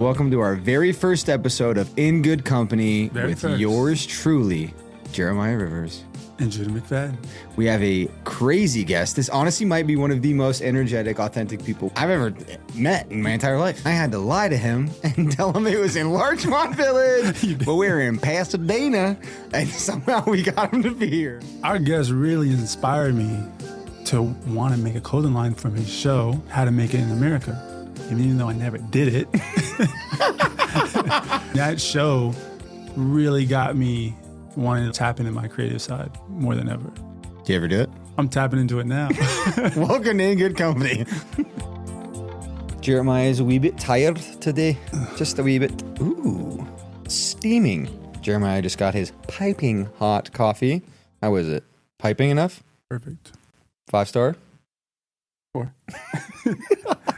Welcome to our very first episode of In Good Company with yours truly, Jeremiah Rivers. And Judah McFadden. We have a crazy guest. This honestly might be one of the most energetic, authentic people I've ever met in my entire life. I had to lie to him and tell him it was in Larchmont Village, but we were in Pasadena, and somehow we got him to be here. Our guest really inspired me to want to make a clothing line from his show, How to Make It in America. Even though I never did it, that show really got me wanting to tap into my creative side more than ever. Do you ever do it? I'm tapping into it now. Welcome to In Good Company. Jeremiah is a wee bit tired today. Just a wee bit. Ooh, steaming. Jeremiah just got his piping hot coffee. How is it? Piping enough? Perfect. 5-star? 4.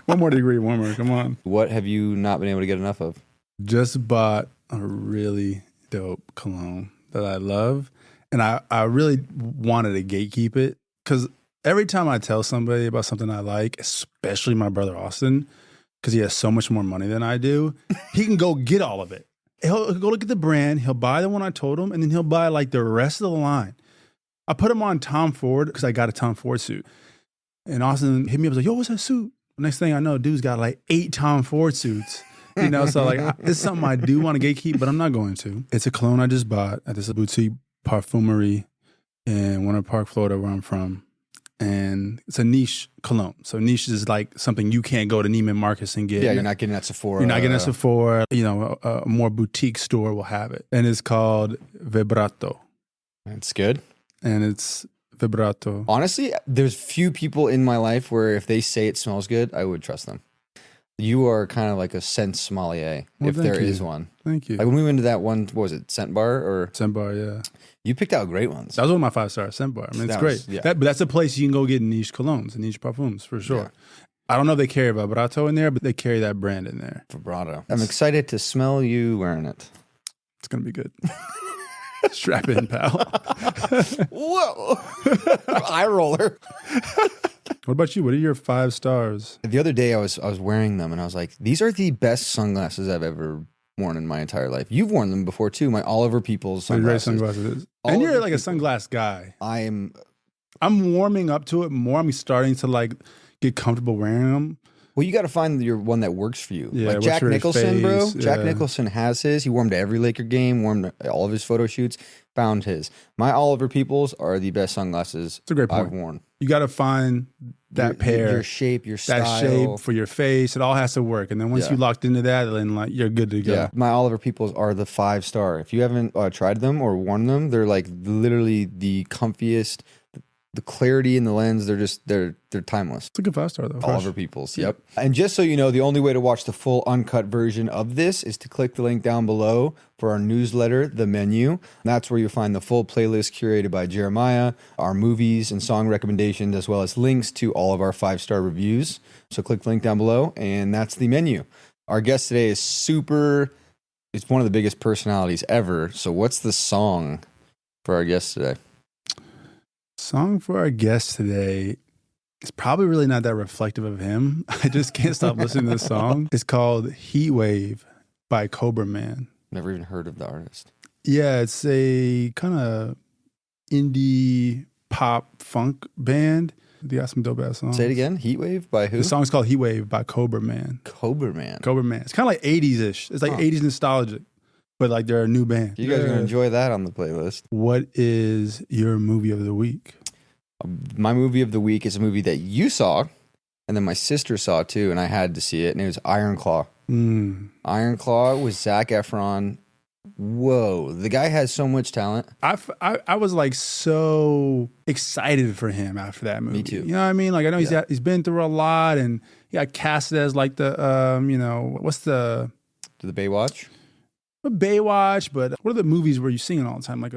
One more degree warmer. Come on. What have you not been able to get enough of? Just bought a really dope cologne that I love. And I really wanted to gatekeep it because every time I tell somebody about something I like, especially my brother Austin, because he has so much more money than I do, he can go get all of it. He'll go look at the brand, he'll buy the one I told him, and then he'll buy like the rest of the line. I put him on Tom Ford because I got a Tom Ford suit. And Austin hit me up, was like, yo, what's that suit? Next thing I know, dude's got like 8 Tom Ford suits. You know, so like it's something I do want to gatekeep, but I'm not going to. It's a cologne I just bought at this boutique parfumery in Winter Park, Florida, where I'm from. And it's a niche cologne. So niche is like something you can't go to Neiman Marcus and get. Yeah, you're not getting at Sephora. You're not getting at Sephora. You know, a more boutique store will have it. And it's called Vibrato. It's good. And it's Vibrato. Honestly, there's few people in my life where if they say it smells good, I would trust them. You are kind of like a scent sommelier, if there is one. Thank you. Like when we went to that one, what was it, Scent Bar? Or Scent Bar, yeah. You picked out great ones. That was one of my 5-star, Scent Bar. I mean, it's great. Yeah. But that's a place you can go get niche colognes and niche parfums, for sure. Yeah. I don't know if they carry Vibrato in there, but they carry that brand in there. Vibrato. I'm excited to smell you wearing it. It's going to be good. Strap in, pal. Whoa. Eye roller. What about you? What are your 5 stars? The other day I was wearing them and I was like, these are the best sunglasses I've ever worn in my entire life. You've worn them before too, my Oliver Peoples sunglasses. And you're like a sunglass guy. I'm warming up to it more. I'm starting to like get comfortable wearing them. Well, you got to find your one that works for you. Yeah, like Jack Nicholson, bro. Yeah. Jack Nicholson has his. He wore them to every Laker game, wore them to all of his photo shoots, found his. My Oliver Peoples are the best sunglasses It's a great point. I've worn. You got to find that pair. Your shape, your style. That shape for your face. It all has to work. And then once you locked into that, then like you're good to go. Yeah. My Oliver Peoples are the 5-star. If you haven't tried them or worn them, they're like literally the comfiest. The clarity in the lens, they're timeless. It's a good 5-star though. Oliver Peoples, yep. And just so you know, the only way to watch the full uncut version of this is to click the link down below for our newsletter, The Menu. That's where you'll find the full playlist curated by Jeremiah, our movies and song recommendations, as well as links to all of our 5-star reviews. So click the link down below, and that's The Menu. Our guest today is it's one of the biggest personalities ever. So what's the song for our guest today? Song for our guest today is probably really not that reflective of him. I just can't stop listening to this song. It's called Heat Wave by Cobra Man. Never even heard of the artist. Yeah, it's a kind of indie pop funk band. They got some dope ass songs. Say it again. Heat Wave by who? The song's called Heat Wave by Cobra Man. Cobra Man. Cobra Man. It's kind of like 80s-ish. It's like 80s nostalgic, but like they're a new band. You guys are going to enjoy that on the playlist. What is your movie of the week? My movie of the week is a movie that you saw, and then my sister saw too, and I had to see it, and it was Iron Claw. Iron Claw with Zac Efron. Whoa, the guy has so much talent. I was like so excited for him after that movie. Me too. You know what I mean? Like I know he's been through a lot, and he got casted as like the what's the Baywatch? Baywatch, but what are the movies where you're singing all the time? Like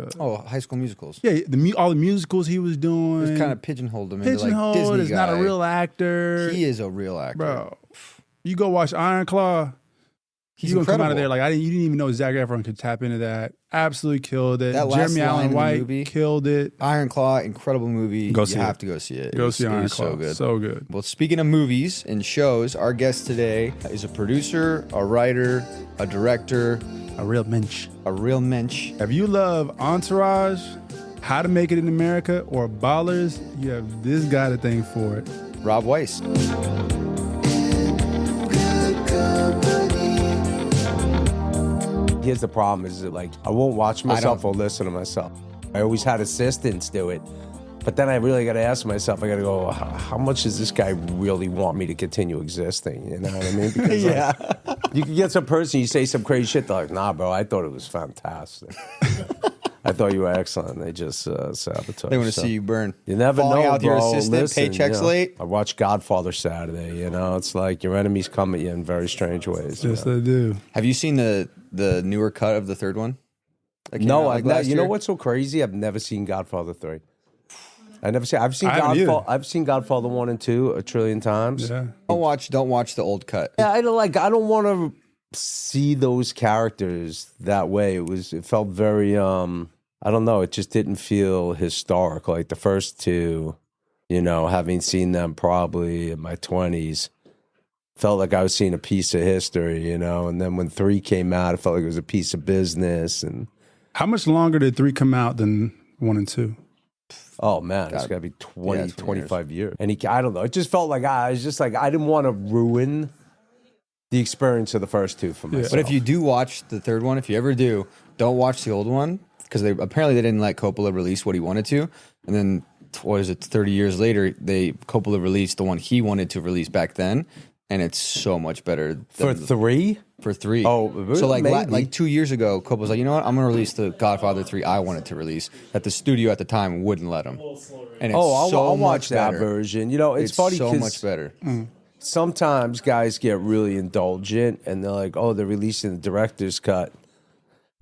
High School Musicals. Yeah, all the musicals he was doing. It was kind of pigeonholed him into like Disney is not a real actor. He is a real actor, bro. You go watch Iron Claw. You're going to come out of there like, you didn't even know Zac Efron could tap into that. Absolutely killed it. That last Jeremy line Allen in the White movie, killed it. Iron Claw, incredible movie. You have to go see it. Go see Iron Claw. So good. So good. Well, speaking of movies and shows, our guest today is a producer, a writer, a director. A real mensch. A real mensch. If you love Entourage, How to Make It in America, or Ballers, you have this guy to thank for it. Rob Weiss. Here's the problem is that, like, I won't watch myself or listen to myself. I always had assistants do it. But then I really got to ask myself, I got to go, how much does this guy really want me to continue existing? You know what I mean? Because you can get some person, you say some crazy shit, they're like, nah, bro, I thought it was fantastic. I thought you were excellent. They just sabotage. They want to see you burn. You never Falling know, out with your bro. assistant, Listen, paychecks late. I watched Godfather Saturday, you know? It's like your enemies come at you in very strange ways. Yes, they do. Have you seen the newer cut of the third one? No, you know what's so crazy? I've never seen Godfather 3. I've seen Godfather 1 and 2 a trillion times. Yeah. Don't watch the old cut. Yeah, I don't want to see those characters that way. It felt very I don't know, it just didn't feel historic. Like the first two, you know, having seen them probably in my 20s, felt like I was seeing a piece of history, you know. And then when 3 came out, it felt like it was a piece of business. And how much longer did 3 come out than 1 and 2? oh man, it's got to be 20 25 years. And I don't know, it just felt like I didn't want to ruin the experience of the first two for myself. But if you do watch the third one, if you ever do, don't watch the old one, because they didn't let Coppola release what he wanted to, and then 30 years later, Coppola released the one he wanted to release back then, and it's so much better. For 3? For 3. Oh, so maybe. like 2 years ago, Coppola was like, you know what, I'm going to release the Godfather 3 I wanted to release, that the studio at the time wouldn't let him. And it's I'll watch that better. version. You know, it's funny so because much better. Sometimes guys get really indulgent and they're like, oh, they're releasing the director's cut.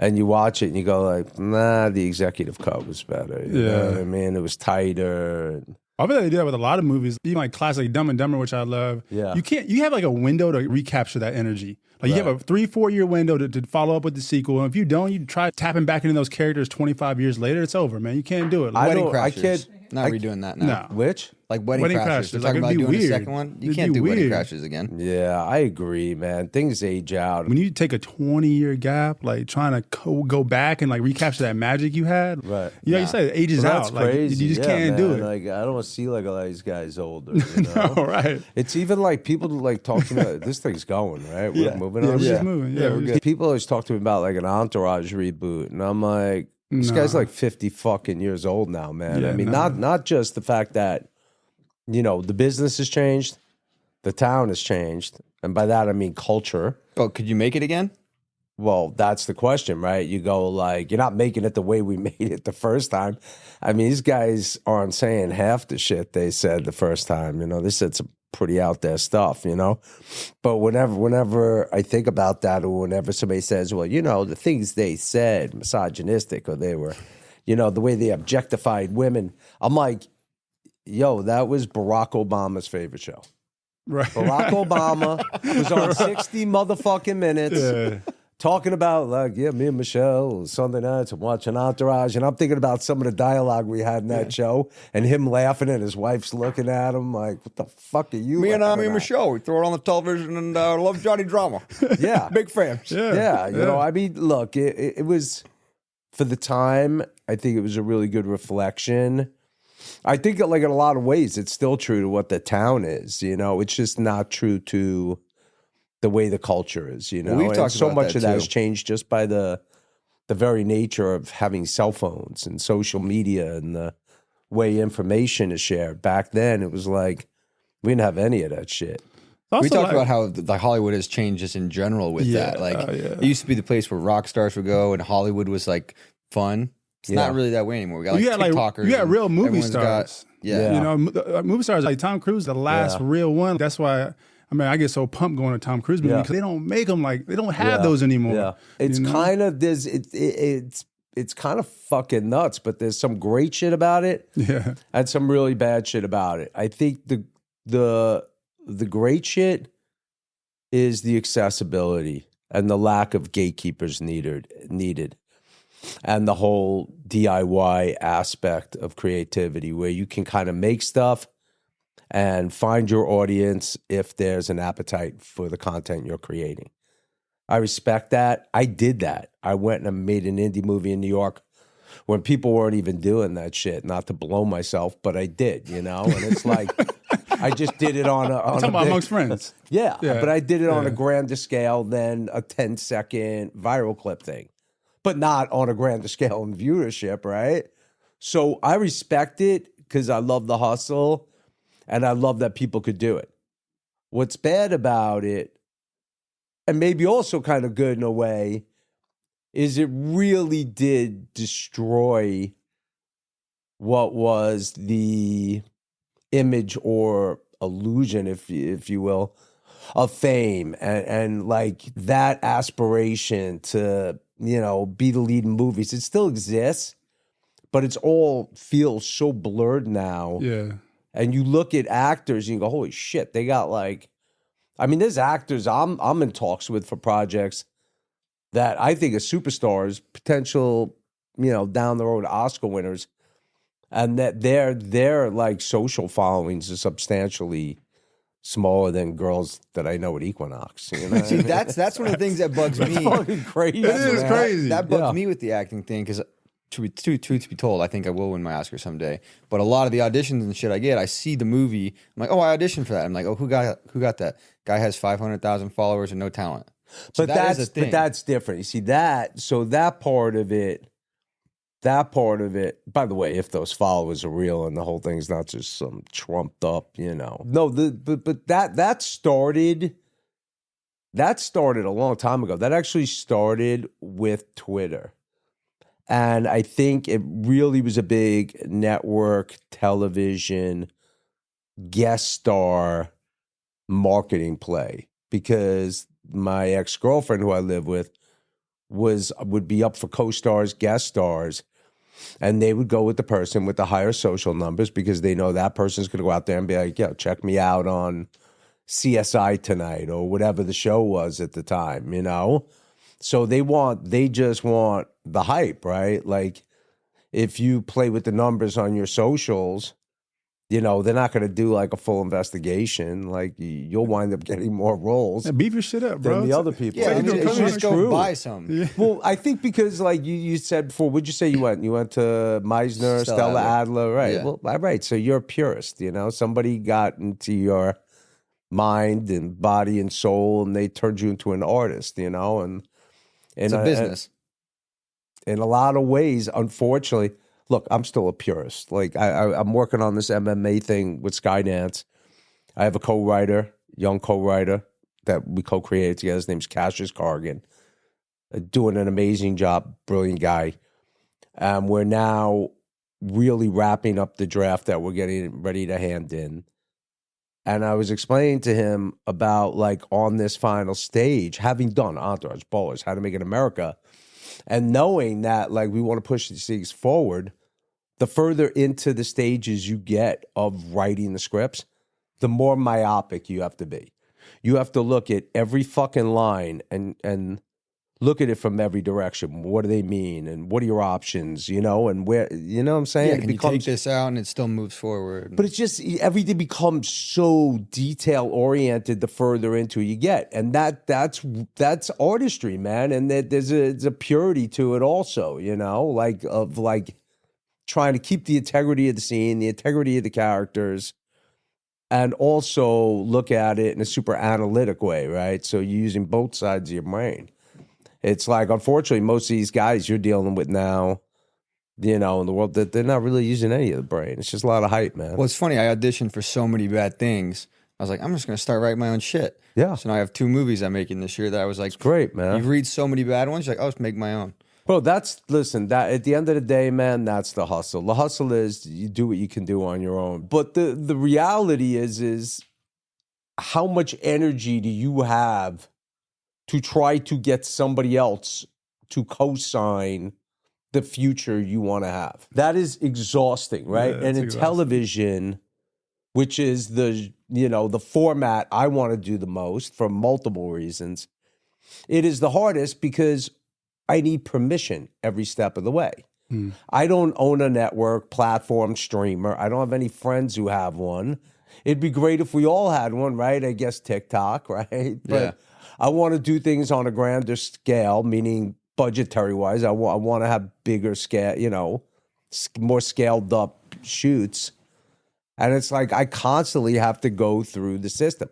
And you watch it and you go like, nah, the executive cut was better. You know what I mean? It was tighter. I bet they do that with a lot of movies, even like classic Dumb and Dumber, which I love. Yeah. You have like a window to recapture that energy. Like you have a 3-4 year window to follow up with the sequel. And if you don't, you try tapping back into those characters 25 years later, it's over, man. You can't do it. Like, Wedding Crashers. Not redoing that now. No. Which? Like Wedding Crashers. They're talking about doing a second one. You can't do Wedding Crashers again. Yeah, I agree, man. Things age out. When you take a 20-year gap, like trying to go back and like recapture that magic you had, right? You know, you say it ages that's out. Like crazy. you just can't do it. Like I don't want to see like a lot of these guys older. You know? No, right? It's even like people like talk to me. Like, this thing's going right. We're moving on. We're just moving. Yeah, we're good. People always talk to me about like an Entourage reboot, and I'm like, this guy's like 50 fucking years old now, man. Yeah, I mean, not just the fact that, you know, the business has changed, the town has changed, and by that I mean culture. Oh, could you make it again? Well, that's the question, right? You go like, you're not making it the way we made it the first time. I mean, these guys aren't saying half the shit they said the first time. You know, they said some pretty out there stuff, you know? But whenever I think about that, or whenever somebody says, well, you know, the things they said, misogynistic, or they were, you know, the way they objectified women, I'm like, yo, that was Barack Obama's favorite show. Right. Barack Obama was on 60 motherfucking minutes talking about, like, yeah, me and Michelle Sunday nights and watching Entourage, and I'm thinking about some of the dialogue we had in that show, and him laughing, and his wife's looking at him like, what the fuck are you Me and laughing at? Michelle, we throw it on the television and love Johnny Drama. Yeah. Big fans. Yeah, you know, I mean, look, it was, for the time, I think it was a really good reflection. I think, like, in a lot of ways, it's still true to what the town is, you know? It's just not true to the way the culture is, you know? We've and talked so about much that of that too. has changed just by the very nature of having cell phones and social media and the way information is shared. Back then, it was like, we didn't have any of that shit. We talked about how the Hollywood has changed just in general with that. Like, it used to be the place where rock stars would go, and Hollywood was like fun. It's not really that way anymore. We got TikTokers. You got real movie stars. You know, movie stars like Tom Cruise, the last real one. That's why. I mean, I get so pumped going to Tom Cruise movies because they don't make them like, they don't have those anymore. Yeah, it's kind of it's kind of fucking nuts, but there's some great shit about it. Yeah, and some really bad shit about it. I think the great shit is the accessibility and the lack of gatekeepers needed. And the whole DIY aspect of creativity, where you can kind of make stuff and find your audience if there's an appetite for the content you're creating. I respect that. I did that. I went and made an indie movie in New York when people weren't even doing that shit, not to blow myself, but I did, you know? And it's like, I just did it on a Talking about amongst friends. Yeah, but I did it on a grander scale than a 10-second viral clip thing, but not on a grander scale in viewership, right? So I respect it because I love the hustle and I love that people could do it. What's bad about it, and maybe also kind of good in a way, is it really did destroy what was the image or illusion, if you will, of fame and like that aspiration to, you know, be the lead in movies. It still exists, but it's all feels so blurred now. Yeah. And you look at actors and you go, holy shit, they got like, I mean, there's actors I'm in talks with for projects that I think are superstars, potential, you know, down the road Oscar winners, and that their like social followings are substantially smaller than girls that I know at Equinox. You know? See, that's one of the things that bugs me. Fucking crazy. It is man. crazy. That bugs me with the acting thing because, truth be told, I think I will win my Oscar someday. But a lot of the auditions and shit I get, I see the movie, I'm like, oh, I auditioned for that. I'm like, oh, who got that? Guy has 500,000 followers and no talent. So But that's different. You see that, so that part of it. By the way, if those followers are real and the whole thing's not just some trumped up, you know. No, but that started a long time ago. That actually started with Twitter. And I think it really was a big network television guest star marketing play, because my ex-girlfriend, who I live with, would be up for co-stars, guest stars, and they would go with the person with the higher social numbers because they know that person's going to go out there and be like, yo, check me out on CSI tonight or whatever the show was at the time, you know? So they just want the hype, right? Like, if you play with the numbers on your socials, you know, they're not going to do like a full investigation. Like, you'll wind up getting more roles Yeah, beef your shit up, bro. than the other people. Yeah, I mean, just it's just go true. buy some. Yeah. Well, I think because like you said before, what'd you say you went? You went to Meisner, Stella Adler, right? Yeah. Well, right. So you're a purist, you know? Somebody got into your mind and body and soul and they turned you into an artist, you know? And It's a business. in a lot of ways, unfortunately, look, I'm still a purist. Like I'm working on this MMA thing with Skydance. I have a co-writer, young co-writer that we co-created together. His name's Cassius Cargan. Doing an amazing job, brilliant guy. We're now really wrapping up the draft that we're getting ready to hand in. And I was explaining to him about, like, on this final stage, having done Entourage, Ballers, How to Make It America, and knowing that, like, we want to push these things forward, the further into the stages you get of writing the scripts, the more myopic you have to be. You have to look at every fucking line and look at it from every direction. What do they mean? And what are your options, you know? And where, you know what I'm saying? Yeah, It can you take this out and it still moves forward? But it's just, everything becomes so detail-oriented the further into you get. And that's artistry, man. And there's a purity to it also, you know? Like, of like trying to keep the integrity of the scene, the integrity of the characters, and also look at it in a super analytic way, right? So you're using both sides of your brain. It's like, unfortunately, most of these guys you're dealing with now, you know, in the world, that they're not really using any of the brain. It's just a lot of hype, man. Well, it's funny. I auditioned for so many bad things. I was like, I'm just going to start writing my own shit. Yeah. So now I have 2 movies I'm making this year that I was like, Great, man. You read so many bad ones, you're like, I'll just make my own. Bro, listen, that at the end of the day, man, that's the hustle. The hustle is you do what you can do on your own. But the reality is how much energy do you have to try to get somebody else to co-sign the future you want to have? That is exhausting, right? Yeah, and in exhausting. television, which is the format I want to do the most for multiple reasons, It is the hardest because I need permission every step of the way. I don't own a network, platform, streamer. I don't have any friends who have one. It'd be great if we all had one, right? I guess TikTok, right? But I want to do things on a grander scale, meaning budgetary wise. I want to have bigger scale, you know, more scaled up shoots. And it's like I constantly have to go through the system.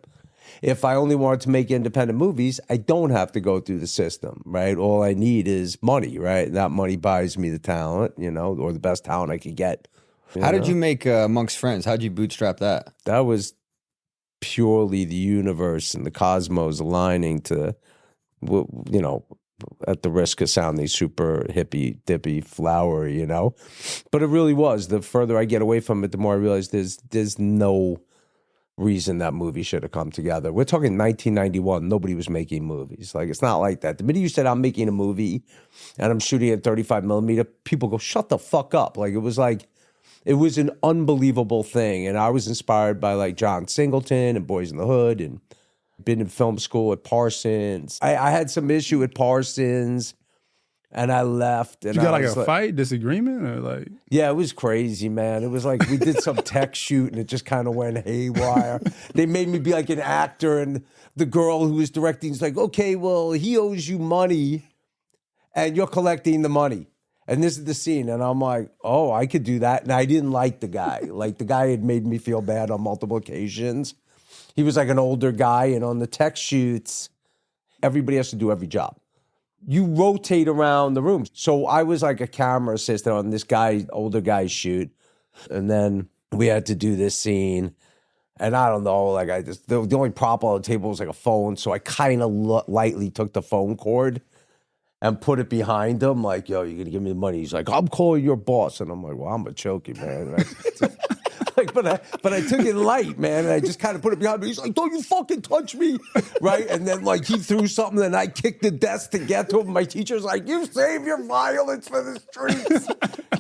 If I only wanted to make independent movies, I don't have to go through the system, right? All I need is money, right? That money buys me the talent, you know, or the best talent I could get. How did you make Amongst Friends? How did you bootstrap that? That was purely the universe and the cosmos aligning to, you know, at the risk of sounding super hippy, dippy, flowery, you know? But it really was. The further I get away from it, the more I realize there's no reason that movie should have come together. We're talking 1991. Nobody was making movies. Like, it's not like that. The minute you said, I'm making a movie and I'm shooting at 35 millimeter, people go, shut the fuck up. Like, it was an unbelievable thing. And I was inspired by like John Singleton and Boys in the Hood and been in film school at Parsons. I had some issue at Parsons and I left. And You got I like was a fight, disagreement, or like? Yeah, it was crazy, man. It was like we did some tech shoot and it just kind of went haywire. They made me be like an actor, and the girl who was directing is like, okay, well, he owes you money and you're collecting the money. And this is the scene. And I'm like, oh, I could do that. And I didn't like the guy. Like, the guy had made me feel bad on multiple occasions. He was like an older guy. And on the tech shoots, everybody has to do every job. You rotate around the room. So I was like a camera assistant on this older guy's shoot. And then we had to do this scene. And I don't know, like the only prop on the table was like a phone. So I kind of lightly took the phone cord and put it behind him. Like, yo, you're going to give me the money. He's like, I'm calling your boss. And I'm like, well, I'm going to choke you, man. Like, but I took it light, man, and I just kind of put it behind me. He's like, don't you fucking touch me, right? And then, like, he threw something, and I kicked the desk to get to him. My teacher's like, you save your violence for the streets.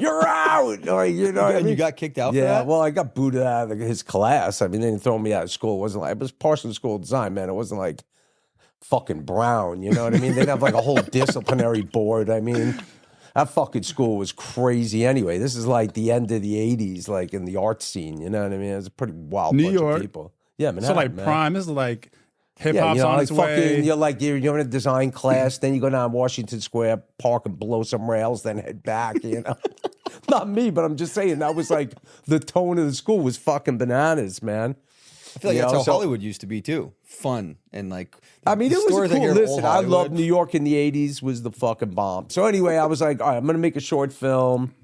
You're out. Like, you know what I mean? You got kicked out for Yeah, that? well, I got booted out of his class. I mean, they didn't throw me out of school. It was Parsons School of Design, man. It wasn't like fucking Brown, you know what I mean? They'd have like a whole disciplinary board. I mean, that fucking school was crazy anyway. This is like the end of the 80s, like in the art scene, you know what I mean? It was a pretty wild New bunch York. of people. Yeah, Manhattan, So like man. prime, this is like hip Yeah, hop's you know, on like its way. you're in a design class, then you go down Washington Square, park and blow some rails, then head back, you know? Not me, but I'm just saying that was like the tone of the school was fucking bananas, man. I feel like You that's know, how so- Hollywood used to be too. Fun and like. I mean, the it was stores cool. here of old Listen, I Hollywood. loved New York in the 80s was the fucking bomb. So anyway, I was like, all right, I'm going to make a short film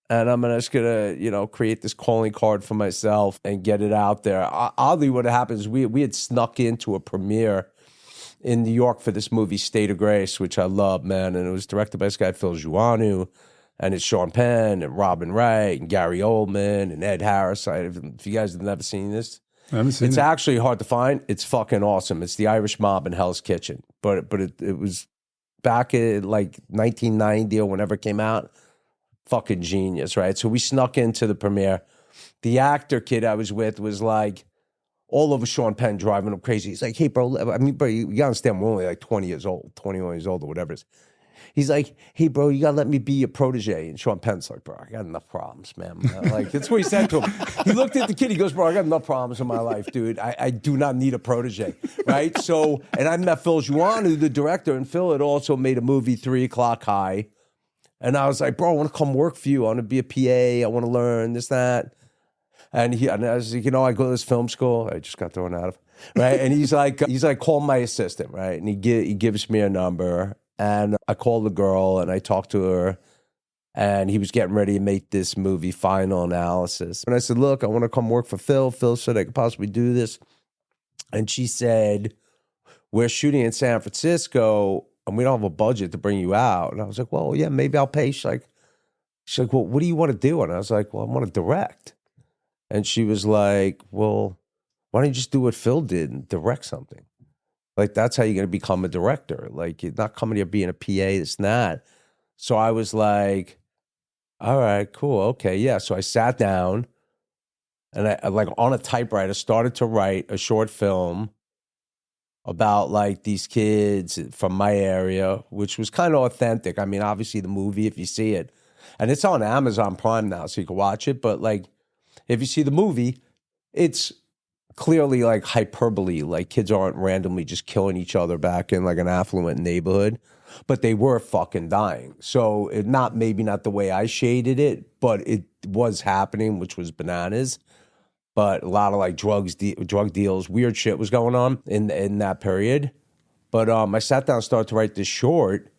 and I'm just going to, you know, create this calling card for myself and get it out there. Oddly, what happens, we had snuck into a premiere in New York for this movie, State of Grace, which I love, man. And it was directed by this guy, Phil Giuanu, and it's Sean Penn and Robin Wright and Gary Oldman and Ed Harris. If you guys have never seen this, I haven't seen it's it. actually hard to find. It's fucking awesome. It's the Irish Mob in Hell's Kitchen. But it was back in like 1990 or whenever it came out. Fucking genius, right? So we snuck into the premiere. The actor kid I was with was like all over Sean Penn, driving him crazy. He's like, hey, bro, I mean, bro, you gotta understand, we're only like 20 years old, 21 years old or whatever it is. He's like, hey, bro, you got to let me be your protege. And Sean Penn's like, bro, I got enough problems, man. Like, that's what he said to him. He looked at the kid. He goes, bro, I got enough problems in my life, dude. I do not need a protege, right? So, and I met Phil Giuanu, the director, and Phil had also made a movie, 3 O'Clock High. And I was like, bro, I want to come work for you. I want to be a PA. I want to learn this, that. And I was like, you know, I go to this film school. I just got thrown out of, right? And he's like, call my assistant, right? And he gives me a number. And I called the girl and I talked to her, and he was getting ready to make this movie, Final Analysis. And I said, look, I want to come work for Phil. Phil said I could possibly do this. And she said, we're shooting in San Francisco and we don't have a budget to bring you out. And I was like, well, yeah, maybe I'll pay. She's like, well, what do you want to do? And I was like, well, I want to direct. And she was like, well, why don't you just do what Phil did and direct something? Like, that's how you're going to become a director. Like, you're not coming here being a PA, this and that. So I was like, all right, cool, okay, yeah. So I sat down and I like on a typewriter, started to write a short film. about like these kids from my area, which was kind of authentic. I mean, obviously the movie, if you see it, and it's on Amazon Prime now, so you can watch it. But like, if you see the movie, it's clearly like hyperbole. Like kids aren't randomly just killing each other back in like an affluent neighborhood, but they were fucking dying. So maybe not the way I shaded it, but it was happening, which was bananas. But a lot of like drug deals, weird shit was going on in that period. But I sat down and started to write this short,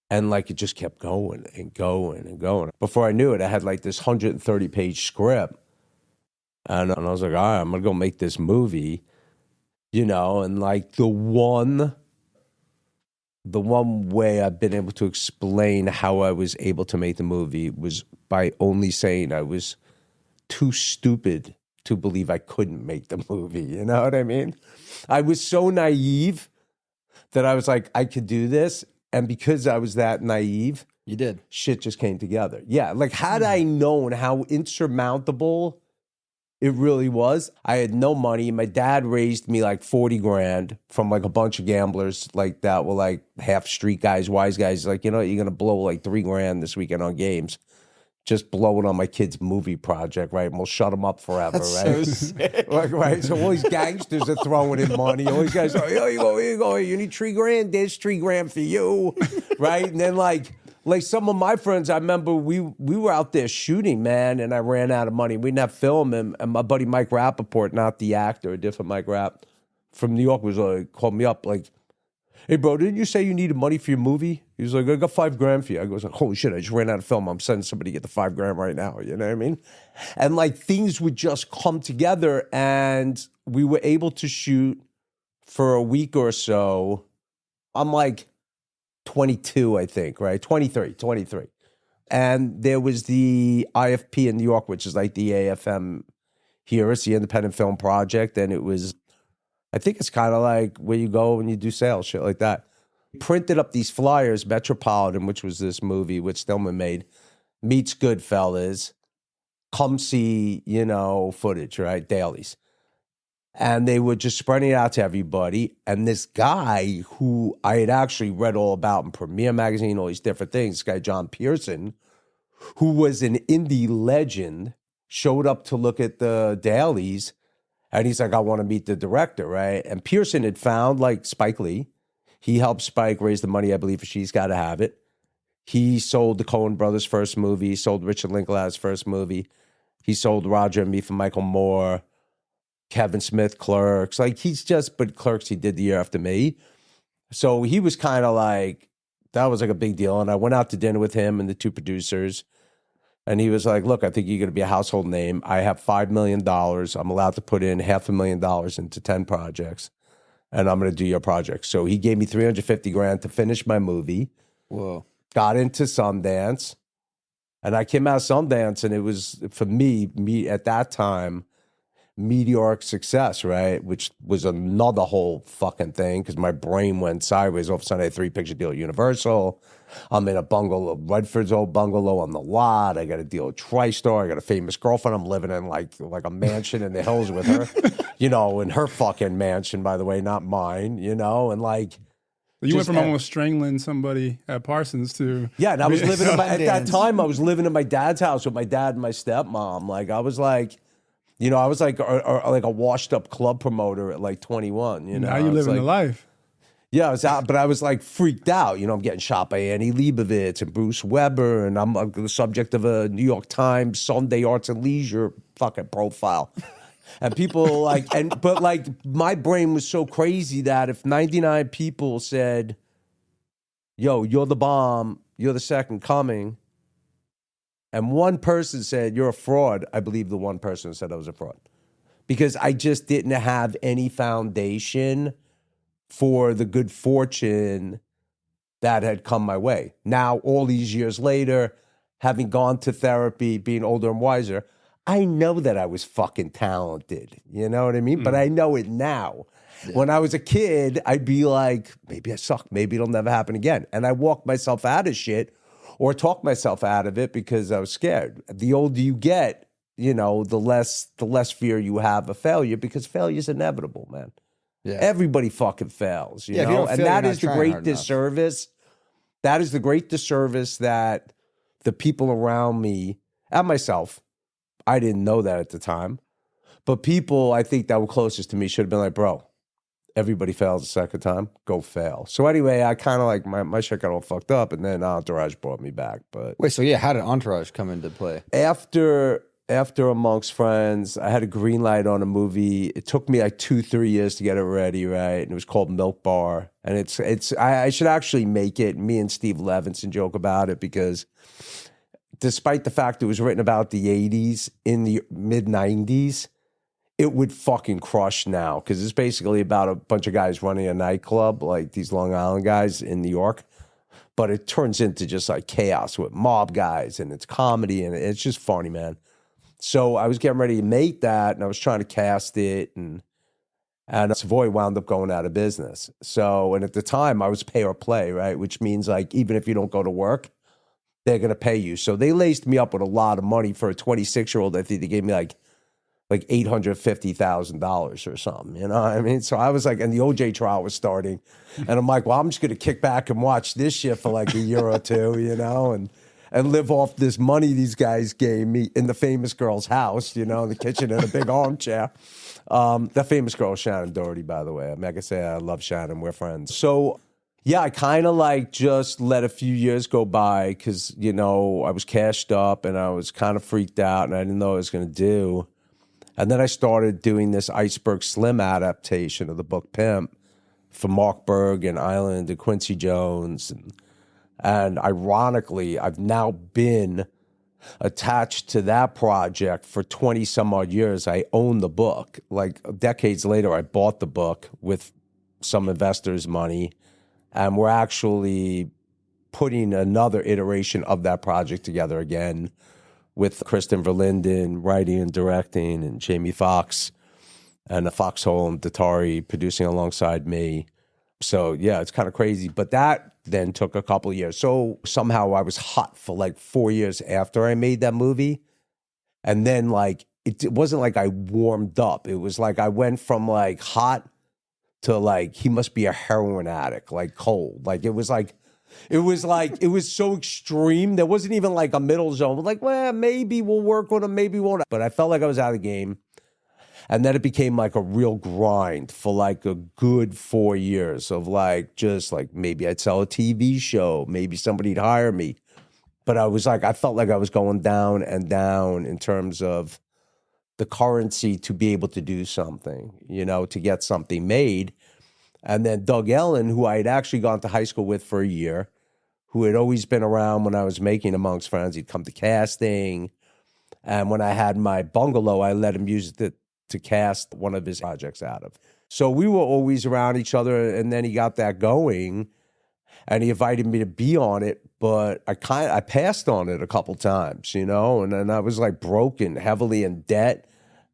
and like it just kept going and going and going. Before I knew it, I had like this 130-page script. And I was like, all right, I'm going to go make this movie, and like the one way I've been able to explain how I was able to make the movie was by only saying I was too stupid to believe I couldn't make the movie. You know what I mean? I was so naive that I was like, I could do this. And because I was that naive, You did. shit just came together. Yeah, like had I known how insurmountable it really was, I had no money. My dad raised me like 40 grand from like a bunch of gamblers like that were like half street guys, wise guys. Like, you're going to blow like 3 grand this weekend on games. Just blow it on my kid's movie project, right? And we'll shut them up forever, right? Like, right? So all these gangsters are throwing in money. All these guys are, here you go. You need 3 grand? There's 3 grand for you, right? And then like some of my friends, I remember we were out there shooting, man, and I ran out of money. We didn't have film, and my buddy Mike Rappaport, not the actor, a different Mike Rapp from New York, was like, called me up like, hey, bro, didn't you say you needed money for your movie? He was like, I got 5 grand for you. I was like, holy shit, I just ran out of film. I'm sending somebody to get the 5 grand right now. You know what I mean? And like things would just come together, and we were able to shoot for a week or so. I'm like 22, I think, right? 23. And there was the IFP in New York, which is like the AFM here. It's the Independent Film Project. And it was, I think it's kind of like where you go when you do sales, shit like that. Printed up these flyers, Metropolitan, which was this movie which Stillman made, meets Goodfellas, come see, footage, right? Dailies. And they were just spreading it out to everybody. And this guy who I had actually read all about in Premiere Magazine, all these different things, this guy John Pearson, who was an indie legend, showed up to look at the dailies. And he's like, I want to meet the director, right? And Pearson had found like Spike Lee. He helped Spike raise the money, I believe, for She's Gotta Have It. He sold the Coen brothers' first movie. He sold Richard Linklater's first movie. He sold Roger and Me for Michael Moore. Kevin Smith, Clerks. Like but Clerks he did the year after me. So he was kind of like, that was like a big deal. And I went out to dinner with him and the 2 producers. And he was like, look, I think you're going to be a household name. I have $5 million. I'm allowed to put in $500,000 into 10 projects. And I'm going to do your project. So he gave me $350 grand to finish my movie. Whoa. Got into Sundance. And I came out of Sundance, and it was, for me at that time, meteoric success, right? Which was another whole fucking thing because my brain went sideways. All of a sudden, I had a 3-picture deal at Universal. I'm in a bungalow, Redford's old bungalow on the lot. I got a deal at TriStar. I got a famous girlfriend. I'm living in like a mansion in the hills with her, in her fucking mansion, by the way, not mine, and like. You went from almost strangling somebody at Parsons to yeah, and I was living at that time. I was living in my dad's house with my dad and my stepmom. Like I was like. I was like a washed up club promoter at like 21. Now you're living the life. Yeah, I was out, but I was like freaked out. I'm getting shot by Annie Leibovitz and Bruce Weber, and I'm the subject of a New York Times Sunday Arts and Leisure fucking profile. And people but my brain was so crazy that if 99 people said, yo, you're the bomb, you're the second coming, and one person said, you're a fraud, I believe the one person said I was a fraud. Because I just didn't have any foundation for the good fortune that had come my way. Now, all these years later, having gone to therapy, being older and wiser, I know that I was fucking talented. You know what I mean? But I know it now. Yeah. When I was a kid, I'd be like, maybe I suck. Maybe it'll never happen again. And I walked myself out of shit or talk myself out of it because I was scared. The older you get, the less fear you have of failure because failure is inevitable, man. Yeah. Everybody fucking fails, you Yeah, if you know? don't And fail, that you're is not the trying great hard enough. disservice. That is the great disservice that the people around me and myself, I didn't know that at the time, but people I think that were closest to me should have been like, bro, everybody fails the second time, go fail. So anyway, I kind of like my shit got all fucked up, and then Entourage brought me back. But Wait, so yeah, how did Entourage come into play? after Amongst Friends, I had a green light on a movie. It took me like 2-3 years to get it ready, right? And it was called Milk Bar. And I should actually make it. Me and Steve Levinson joke about it because despite the fact it was written about the 80s, in the mid 90s, it would fucking crush now because it's basically about a bunch of guys running a nightclub, like these Long Island guys in New York. But it turns into just like chaos with mob guys, and it's comedy, and it's just funny, man. So I was getting ready to make that, and I was trying to cast it, and Savoy wound up going out of business. So, and at the time, I was pay or play, right? Which means like even if you don't go to work, they're gonna pay you. So they laced me up with a lot of money for a 26-year-old. I think they gave me like $850,000 or something, you know what I mean? So I was like, and the OJ trial was starting, and I'm like, well, I'm just gonna kick back and watch this shit for like a year or two, you know, and live off this money these guys gave me in the famous girl's house, you know, in the kitchen in a big armchair. That famous girl, Shannon Doherty, by the way. I mean, I can say I love Shannon. We're friends. So, yeah, I kind of like just let a few years go by because, you know, I was cashed up and I was kind of freaked out and I didn't know what I was going to do. And then I started doing this Iceberg Slim adaptation of the book Pimp for Mark Berg and Island and Quincy Jones. And ironically, I've now been attached to that project for 20 some odd years. I own the book. Like decades later, I bought the book with some investors' money, and we're actually putting another iteration of that project together again with Kristen Verlinden writing and directing, and Jamie Foxx and Foxhole and Datari producing alongside me. So yeah, it's kind of crazy. But that then took a couple of years. So somehow I was hot for like 4 years after I made that movie. And then like, it wasn't like I warmed up. It was like I went from like hot to like, he must be a heroin addict, like cold. Like, it was so extreme. There wasn't even like a middle zone. Like, well, maybe we'll work with him, maybe we won't. But I felt like I was out of the game. And then it became like a real grind for like a good 4 years of like, just like maybe I'd sell a TV show, maybe somebody'd hire me. But I was like, I felt like I was going down and down in terms of the currency to be able to do something, you know, to get something made. And then Doug Ellen, who I had actually gone to high school with for a year, who had always been around when I was making Amongst Friends, he'd come to casting. And when I had my bungalow, I let him use it to cast one of his projects out of. So we were always around each other, and then he got that going, and he invited me to be on it, but I passed on it a couple times, you know, and then I was like broken, heavily in debt,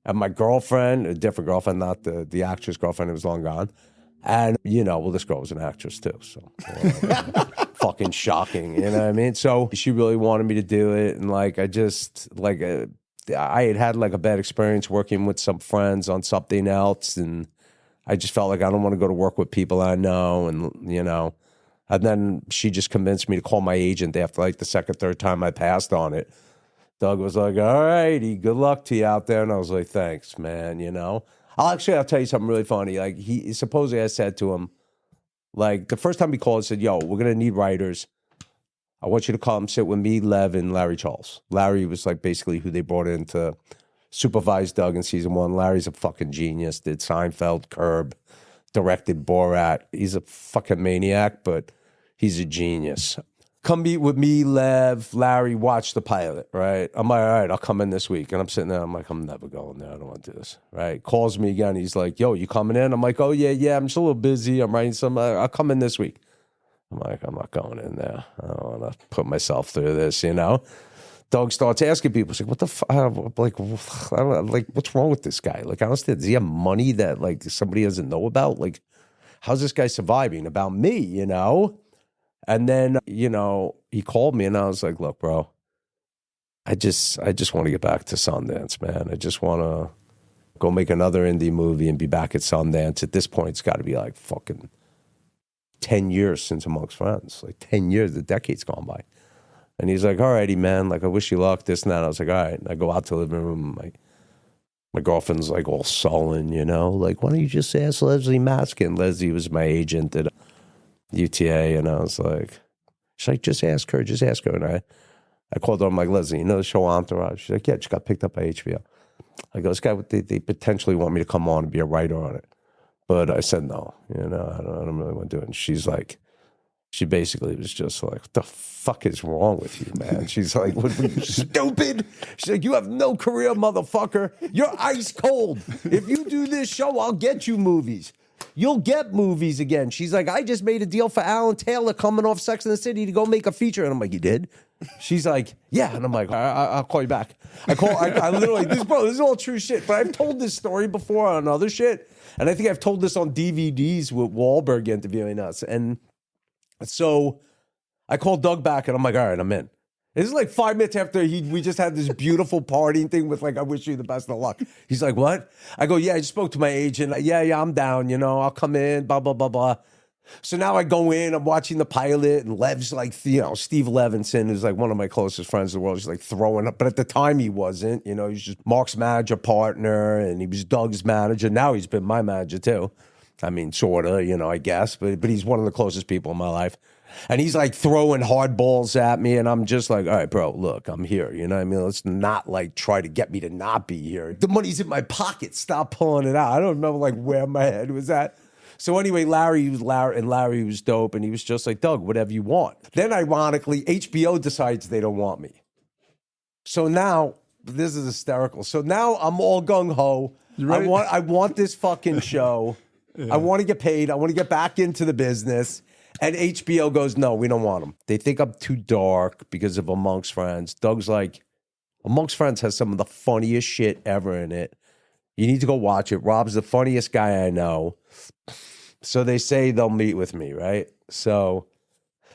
and my girlfriend, a different girlfriend, not the actress girlfriend who was long gone, and, you know, well, this girl was an actress too, so fucking shocking, you know what I mean? So she really wanted me to do it, and like, I just, like, I had like a bad experience working with some friends on something else, and I just felt like I don't want to go to work with people I know, and you know, and then she just convinced me to call my agent after like the second, third time I passed on it. Doug was like, "All righty, good luck to you out there," and I was like, "Thanks, man." You know, I'll tell you something really funny. Like he supposedly I said to him, like the first time he called, I said, "Yo, we're gonna need writers. I want you to come sit with me, Lev, and Larry Charles." Larry was like basically who they brought in to supervise Doug in season 1. Larry's a fucking genius. Did Seinfeld, Curb, directed Borat. He's a fucking maniac, but he's a genius. Come meet with me, Lev, Larry, watch the pilot, right? I'm like, all right, I'll come in this week. And I'm sitting there, I'm like, I'm never going there. I don't want to do this, right? Calls me again. He's like, yo, you coming in? I'm like, oh, yeah, I'm just a little busy. I'm writing some, I'll come in this week. I'm like, I'm not going in there. I don't want to put myself through this, you know? Doug starts asking people, he's like, what the fuck? Like, what's wrong with this guy? Like, honestly, does he have money that, like, somebody doesn't know about? Like, how's this guy surviving? About me, you know? And then, you know, he called me and I was like, look, bro, I just want to get back to Sundance, man. I just want to go make another indie movie and be back at Sundance. At this point, it's got to be like fucking 10 years since Amongst Friends. Like 10 years, the decade's gone by. And he's like, all righty, man. Like, I wish you luck, this and that. I was like, all right. And I go out to the living room. My girlfriend's like all sullen, you know? Like, why don't you just ask Leslie Maskin? Leslie was my agent at UTA. And I was like, she's like, just ask her. And I called her. I'm like, Leslie, you know the show Entourage? She's like, yeah, it just got picked up by HBO. I go, this guy, they potentially want me to come on and be a writer on it. But I said, no, you know, I don't really want to do it. And she's like, she basically was just like, what the fuck is wrong with you, man? She's like, what, are you stupid? She's like, you have no career, motherfucker. You're ice cold. If you do this show, I'll get you movies. You'll get movies again. She's like, I just made a deal for Alan Taylor coming off Sex and the City to go make a feature. And I'm like, you did? She's like, yeah. And I'm like, I'll call you back. I literally, this is all true shit. But I've told this story before on other shit. And I think I've told this on DVDs with Wahlberg interviewing us. And so I called Doug back and I'm like, all right, I'm in. This is like 5 minutes after we just had this beautiful partying thing with like, I wish you the best of luck. He's like, what? I go, yeah, I just spoke to my agent. Yeah, I'm down, you know, I'll come in, blah, blah, blah, blah. So now I go in, I'm watching the pilot, and Lev's like, you know, Steve Levinson is like one of my closest friends in the world. He's like throwing up, but at the time he wasn't, you know, he's just Mark's manager partner, and he was Doug's manager. Now he's been my manager too. I mean, sort of, you know, I guess, but he's one of the closest people in my life. And he's like throwing hard balls at me, and I'm just like, all right, bro, look, I'm here. You know what I mean? Let's not like try to get me to not be here. The money's in my pocket. Stop pulling it out. I don't remember like where my head was at. So anyway, Larry was dope, and he was just like, Doug, whatever you want. Then ironically, HBO decides they don't want me. So now, this is hysterical. So now I'm all gung-ho. I want this fucking show. Yeah. I want to get paid. I want to get back into the business. And HBO goes, no, we don't want them. They think I'm too dark because of Amongst Friends. Doug's like, Amongst Friends has some of the funniest shit ever in it. You need to go watch it. Rob's the funniest guy I know. So they say they'll meet with me, right? So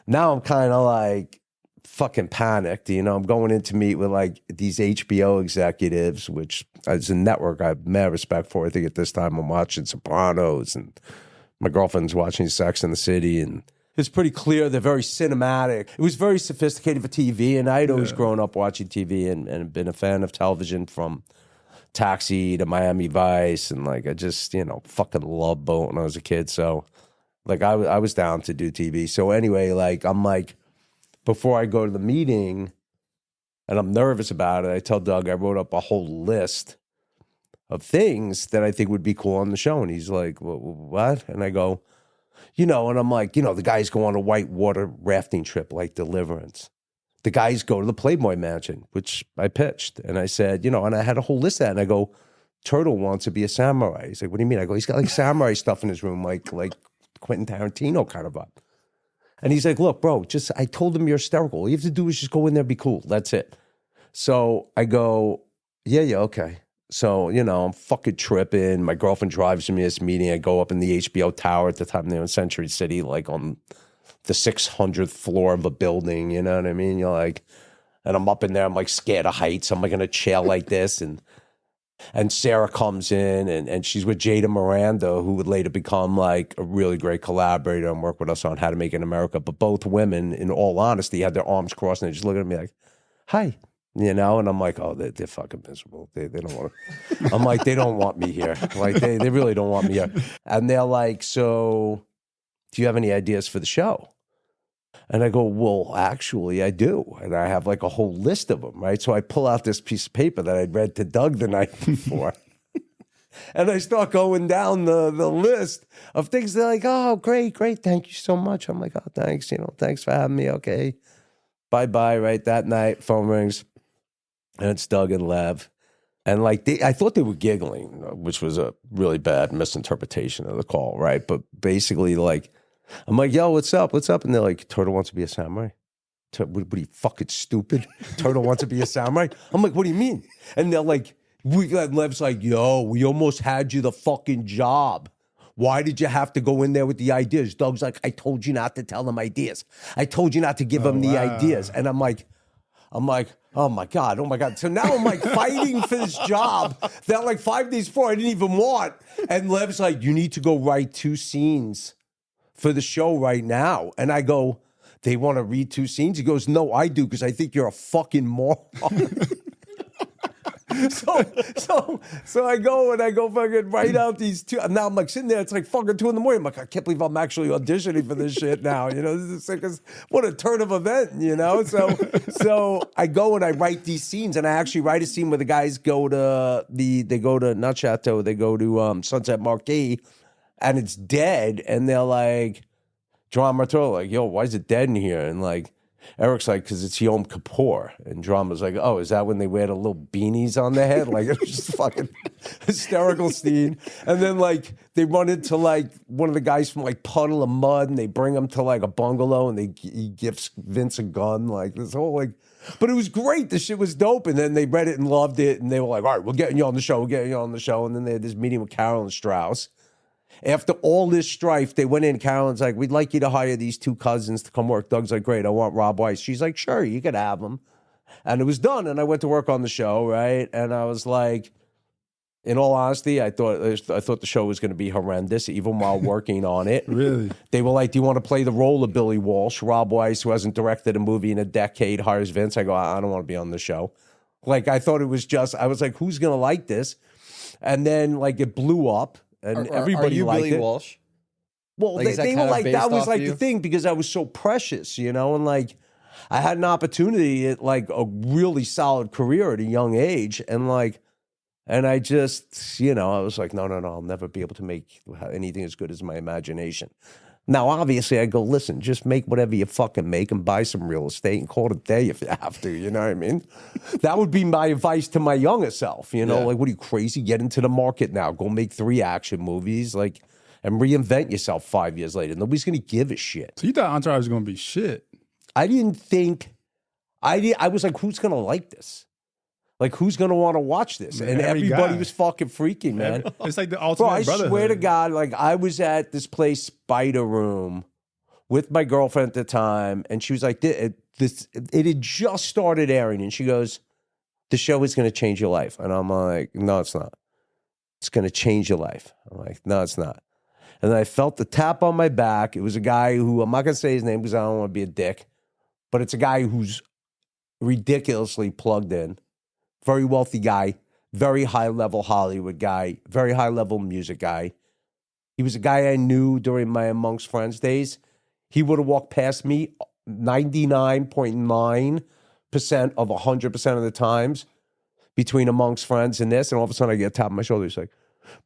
now I'm kind of like fucking panicked. You know, I'm going in to meet with like these HBO executives, which as a network I have mad respect for. I think at this time I'm watching Sopranos, and my girlfriend's watching Sex and the City, and it's pretty clear they're very cinematic. It was very sophisticated for TV, and I'd always grown up watching TV and been a fan of television from Taxi to Miami Vice, and like I just, you know, fucking loved boat when I was a kid. So like I was down to do TV. So anyway, like I'm like, before I go to the meeting and I'm nervous about it, I tell Doug I wrote up a whole list of things that I think would be cool on the show. And he's like, what? And I go, you know, and I'm like, you know, the guys go on a whitewater rafting trip like Deliverance. The guys go to the Playboy Mansion, which I pitched. And I said, you know, and I had a whole list of that. And I go, Turtle wants to be a samurai. He's like, what do you mean? I go, he's got like samurai stuff in his room, like Quentin Tarantino kind of up. And he's like, look, bro, I told him you're hysterical. All you have to do is just go in there, be cool. That's it. So I go, yeah, okay. So, you know, I'm fucking tripping. My girlfriend drives me to this meeting. I go up in the HBO tower at the time they were in Century City, like on the 600th floor of a building, you know what I mean? You're like, and I'm up in there, I'm like scared of heights. I'm like in a chair like this. And Sarah comes in and she's with Jada Miranda, who would later become like a really great collaborator and work with us on How to Make It in America. But both women, in all honesty, had their arms crossed and they're just looking at me like, hi. You know, and I'm like, oh, they're fucking miserable. They don't want to. I'm like, they don't want me here. Like, they really don't want me here. And they're like, so do you have any ideas for the show? And I go, well, actually, I do. And I have like a whole list of them, right? So I pull out this piece of paper that I'd read to Doug the night before. And I start going down the list of things. They're like, oh, great. Thank you so much. I'm like, oh, thanks. You know, thanks for having me. Okay. Bye. Right that night, phone rings. And it's Doug and Lev. And like, I thought they were giggling, which was a really bad misinterpretation of the call, right? But basically, like, I'm like, yo, what's up? And they're like, Turtle wants to be a samurai. What are you, fucking stupid? Turtle wants to be a samurai? I'm like, what do you mean? And they're like, Lev's like, yo, we almost had you the fucking job. Why did you have to go in there with the ideas? Doug's like, I told you not to tell them ideas. I told you not to give them the ideas. And I'm like, I'm like, oh my God. So now I'm like fighting for this job that like 5 days before I didn't even want. And Lev's like, you need to go write 2 scenes for the show right now. And I go, they want to read 2 scenes? He goes, no, I do, because I think you're a fucking moron. So I go fucking write out these 2. And now I'm like sitting there, it's like fucking 2 a.m. I'm like, I can't believe I'm actually auditioning for this shit now. You know, this is sick as, what a turn of event, you know? So I go and I write these scenes, and I actually write a scene where the guys go to not Chateau, they go to Sunset Marquee, and it's dead, and they're like, Dramaturg, like, yo, why is it dead in here? And like, Eric's like, because it's Yom Kippur. And Drama's like, oh, is that when they wear the little beanies on their head? Like, it was just fucking hysterical scene. And then, like, they run into, like, one of the guys from, like, Puddle of Mud, and they bring him to, like, a bungalow, and he gives Vince a gun. Like, this whole, like, but it was great. The shit was dope. And then they read it and loved it. And they were like, all right, we're getting you on the show. And then they had this meeting with Carolyn Strauss. After all this strife, they went in. Carolyn's like, we'd like you to hire these 2 cousins to come work. Doug's like, great, I want Rob Weiss. She's like, sure, you could have them. And it was done. And I went to work on the show, right? And I was like, in all honesty, I thought the show was going to be horrendous, even while working on it. Really? They were like, do you want to play the role of Billy Walsh? Rob Weiss, who hasn't directed a movie in a decade, hires Vince. I go, I don't want to be on the show. Like, I thought it was just, I was like, who's going to like this? And then, like, it blew up. And everybody liked Billy it. Walsh? Well, Like, they were like, that was like the thing, because I was so precious, you know, and like I had an opportunity at like a really solid career at a young age, and like, and I just, you know, I was like, no, I'll never be able to make anything as good as my imagination. Now, obviously, I go, listen, just make whatever you fucking make and buy some real estate and call it a day if you have to, you know what I mean? That would be my advice to my younger self, you know? Like, what are you, crazy? Get into the market now. Go make 3 action movies, like, and reinvent yourself 5 years later. Nobody's going to give a shit. So you thought Entourage was going to be shit? I didn't think, I was like, who's going to like this? Like, who's going to want to watch this? Man, and everybody was fucking freaking, man. It's like the ultimate I brotherhood. swear to God, like, I was at this place, Spider Room, with my girlfriend at the time, and she was like, it had just started airing, and she goes, the show is going to change your life. And I'm like, no, it's not. It's going to change your life. I'm like, no, it's not. And then I felt the tap on my back. It was a guy who, I'm not going to say his name because I don't want to be a dick, but it's a guy who's ridiculously plugged in. Very wealthy guy, very high-level Hollywood guy, very high-level music guy. He was a guy I knew during my Amongst Friends days. He would have walked past me 99.9% of 100% of the times between Amongst Friends and this, and all of a sudden I get a tap on my shoulder. He's like,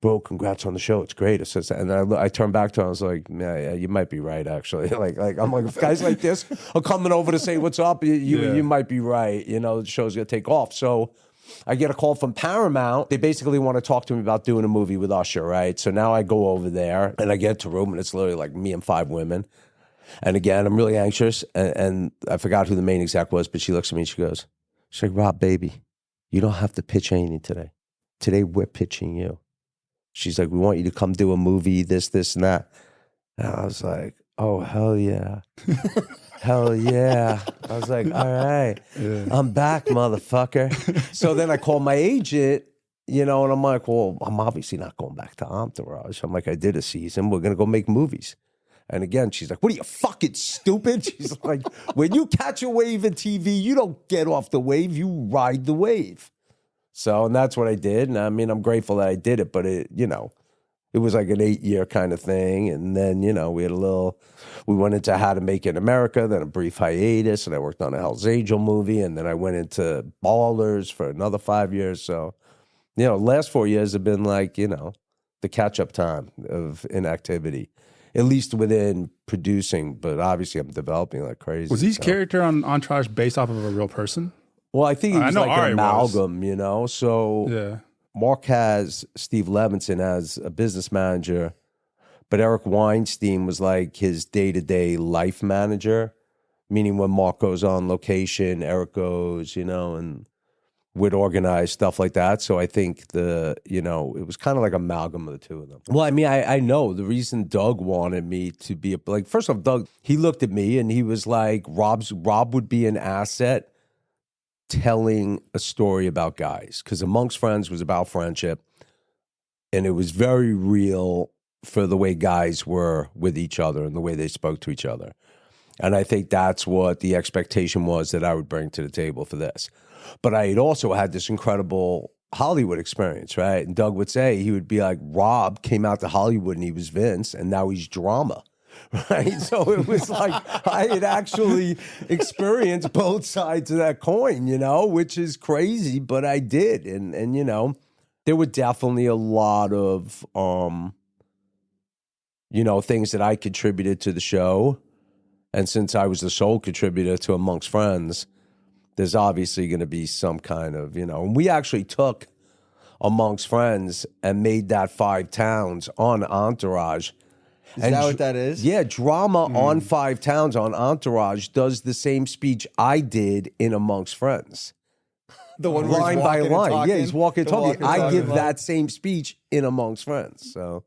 bro, congrats on the show. It's great. And I turned back to him. I was like, yeah, you might be right, actually. like I'm like, if guys like this are coming over to say what's up, you might be right. You know, the show's going to take off. So I get a call from Paramount. They basically want to talk to me about doing a movie with Usher, right? So now I go over there, and I get to a room, and it's literally like me and 5 women. And again, I'm really anxious, and I forgot who the main exec was, but she looks at me and she's like, Rob, baby, you don't have to pitch anything today. Today, we're pitching you. She's like, we want you to come do a movie, this, and that. And I was like, oh, hell yeah. Hell yeah. I was like, all right, I'm back, motherfucker. So then I called my agent, you know, and I'm like, well, I'm obviously not going back to Entourage. I'm like, I did a season. We're going to go make movies. And again, she's like, what are you, fucking stupid? She's like, when you catch a wave in TV, you don't get off the wave, you ride the wave. So, and that's what I did. And I mean, I'm grateful that I did it, but it, you know, it was like an 8-year kind of thing. And then, you know, we went into How to Make It in America, then a brief hiatus, and I worked on a Hell's Angel movie. And then I went into Ballers for another 5 years. So, you know, last 4 years have been like, you know, the catch-up time of inactivity, at least within producing. But obviously I'm developing like crazy. Was his character on Entourage based off of a real person? Well, I think it was like Ari an amalgam, you know? So yeah. Mark has Steve Levinson as a business manager, but Eric Weinstein was like his day-to-day life manager, meaning when Mark goes on location, Eric goes, you know, and would organize stuff like that. So I think it was kind of like amalgam of the two of them. Well, I mean, I know the reason Doug wanted me to be like, first off, Doug, he looked at me and he was like, Rob would be an asset telling a story about guys, because Amongst Friends was about friendship, and it was very real for the way guys were with each other and the way they spoke to each other. And I think that's what the expectation was that I would bring to the table for this. But I had also had this incredible Hollywood experience, right? And Doug would say, he would be like, Rob came out to Hollywood and he was Vince, and now he's drama, right? So it was like I had actually experienced both sides of that coin, you know, which is crazy, but I did. And you know, there were definitely a lot of, you know, things that I contributed to the show. And since I was the sole contributor to Amongst Friends, there's obviously going to be some kind of, you know, and we actually took Amongst Friends and made that 5 towns on Entourage. Is that what that is? Yeah, drama on 5 towns on Entourage does the same speech I did in Amongst Friends. The one where line by line. Yeah, he's walking and talking. I give line. that same speech in Amongst Friends. So,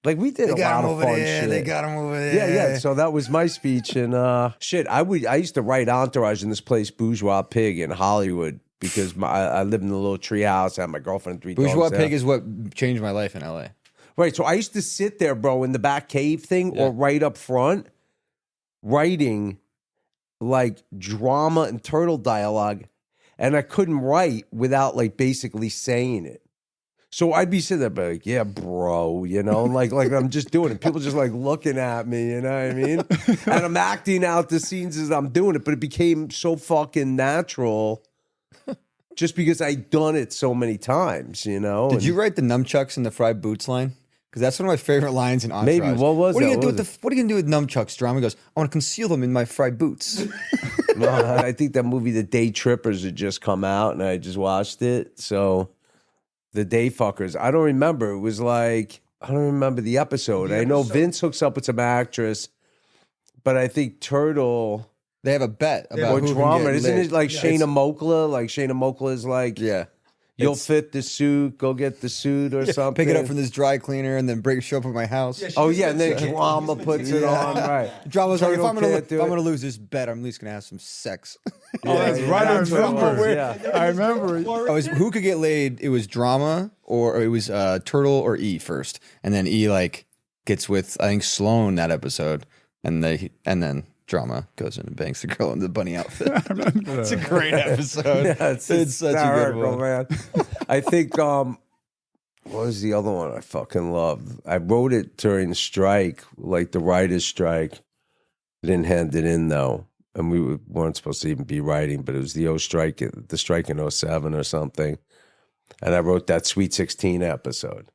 like, we did a lot of fun shit. They got him over there. Yeah. So that was my speech. And shit, I used to write Entourage in this place, Bourgeois Pig in Hollywood, because I lived in a little tree house. I had my girlfriend and 3 dogs. Bourgeois there. Pig is what changed my life in LA. Right. So I used to sit there, bro, in the back cave thing or right up front, writing like drama and turtle dialogue. And I couldn't write without like basically saying it. So I'd be sitting there, be like, yeah, bro, you know, like I'm just doing it. People just like looking at me, you know what I mean? And I'm acting out the scenes as I'm doing it, but it became so fucking natural just because I'd done it so many times, you know? Did you write the nunchucks and the fried boots line? Because that's one of my favorite lines in Entourage. Maybe. What was what are that? you gonna do with what are you gonna do with nunchucks, Drama? He goes, I want to conceal them in my fried boots. No, I think that movie, The Day Trippers, had just come out, and I just watched it. So, The Day Fuckers. I don't remember. It was like, I don't remember the episode. I know Vince hooks up with some actress, but I think Turtle They have a bet about or who can drama. get Isn't lit. it like Shayna Moakler? Like Shayna Moakler is like, you'll fit the suit, go get the suit or something. Pick it up from this dry cleaner and then show up at my house. And then Drama puts it on. Right. Drama's like, if Turtle I'm can't do gonna it. lose this bet, I'm at least gonna have some sex. That's right. I remember. Yeah. I remember. It was who could get laid. It was Drama or it was Turtle or E first, and then E like gets with I think Sloane that episode, and then Drama goes in and bangs the girl in the bunny outfit. It's a great episode. Yeah, it's such a good hysterical, one. man. I think what was the other one I fucking loved? I wrote it during the strike, like the writer's strike. I didn't hand it in though, and we weren't supposed to even be writing, but it was the strike in 07 or something. And I wrote that Sweet 16 episode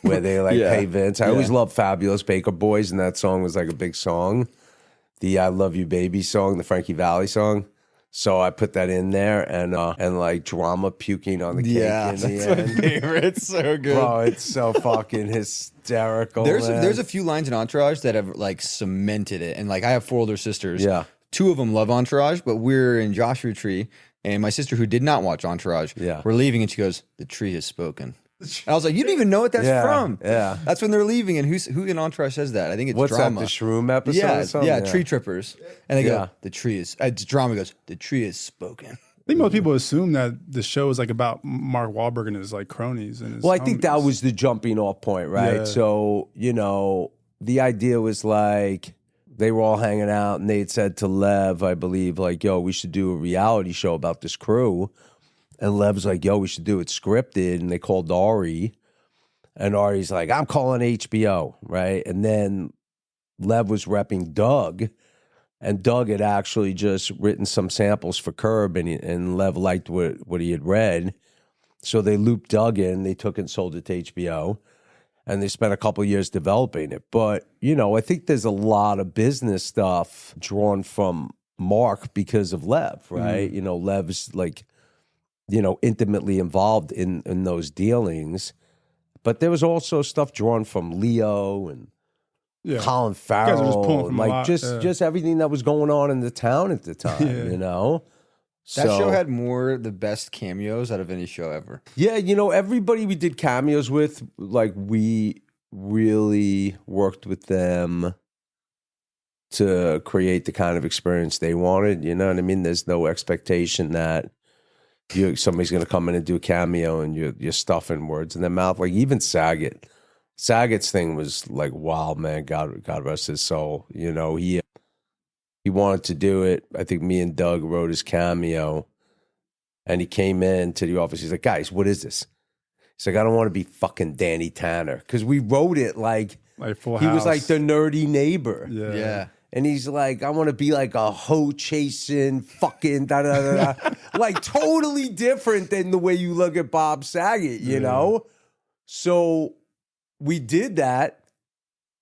where they like pay Vince. I always loved Fabulous Baker Boys, and that song was like a big song. The I Love You Baby song, the Frankie Valli song. So I put that in there and like Drama puking on the cake in the end. My favorite. It's so good. Bro, it's so fucking hysterical. There's a few lines in Entourage that have like cemented it, and like I have 4 older sisters. Yeah. 2 of them love Entourage, but we're in Joshua Tree, and my sister who did not watch Entourage, we're leaving, and she goes, "The tree has spoken." And I was like, "You don't even know what that's from." Yeah. That's when they're leaving, and who in Entourage says that? I think it's What's Drama. that, the Shroom episode or something? Yeah, Tree Trippers. And they Yeah. go, "The tree is." Drama goes, "The tree is spoken." I think most people assume that the show is like about Mark Wahlberg and his like cronies and his Well, I think that homies. was the jumping off point, right? Yeah. So, you know, the idea was like they were all hanging out and they had said to Lev, I believe, like, yo, we should do a reality show about this crew. And Lev's like, yo, we should do it scripted. And they called Ari. And Ari's like, I'm calling HBO, right? And then Lev was repping Doug. And Doug had actually just written some samples for Curb, and Lev liked what he had read. So they looped Doug in, they took and sold it to HBO, and they spent a couple of years developing it. But, you know, I think there's a lot of business stuff drawn from Mark because of Lev, right? You know, Lev's like, you know, intimately involved in those dealings. But there was also stuff drawn from Leo and Colin guys are just Farrell, pulling and from a like lot, just everything that was going on in the town at the time, you know? That So- show had the best cameos out of any show ever. Yeah, you know, everybody we did cameos with, like we really worked with them to create the kind of experience they wanted. You know what I mean? There's no expectation that somebody's going to come in and do a cameo and you're stuffing words in their mouth. Like even Saget's thing was like, wow, man, God rest his soul. You know, he wanted to do it. I think me and Doug wrote his cameo, and he came in to the office. He's like, guys, what is this? He's like, I don't want to be fucking Danny Tanner, because we wrote it like Full he House. was like the nerdy neighbor. Yeah. And he's like, I want to be like a hoe chasing fucking da da da da. Like totally different than the way you look at Bob Saget, you know? So we did that.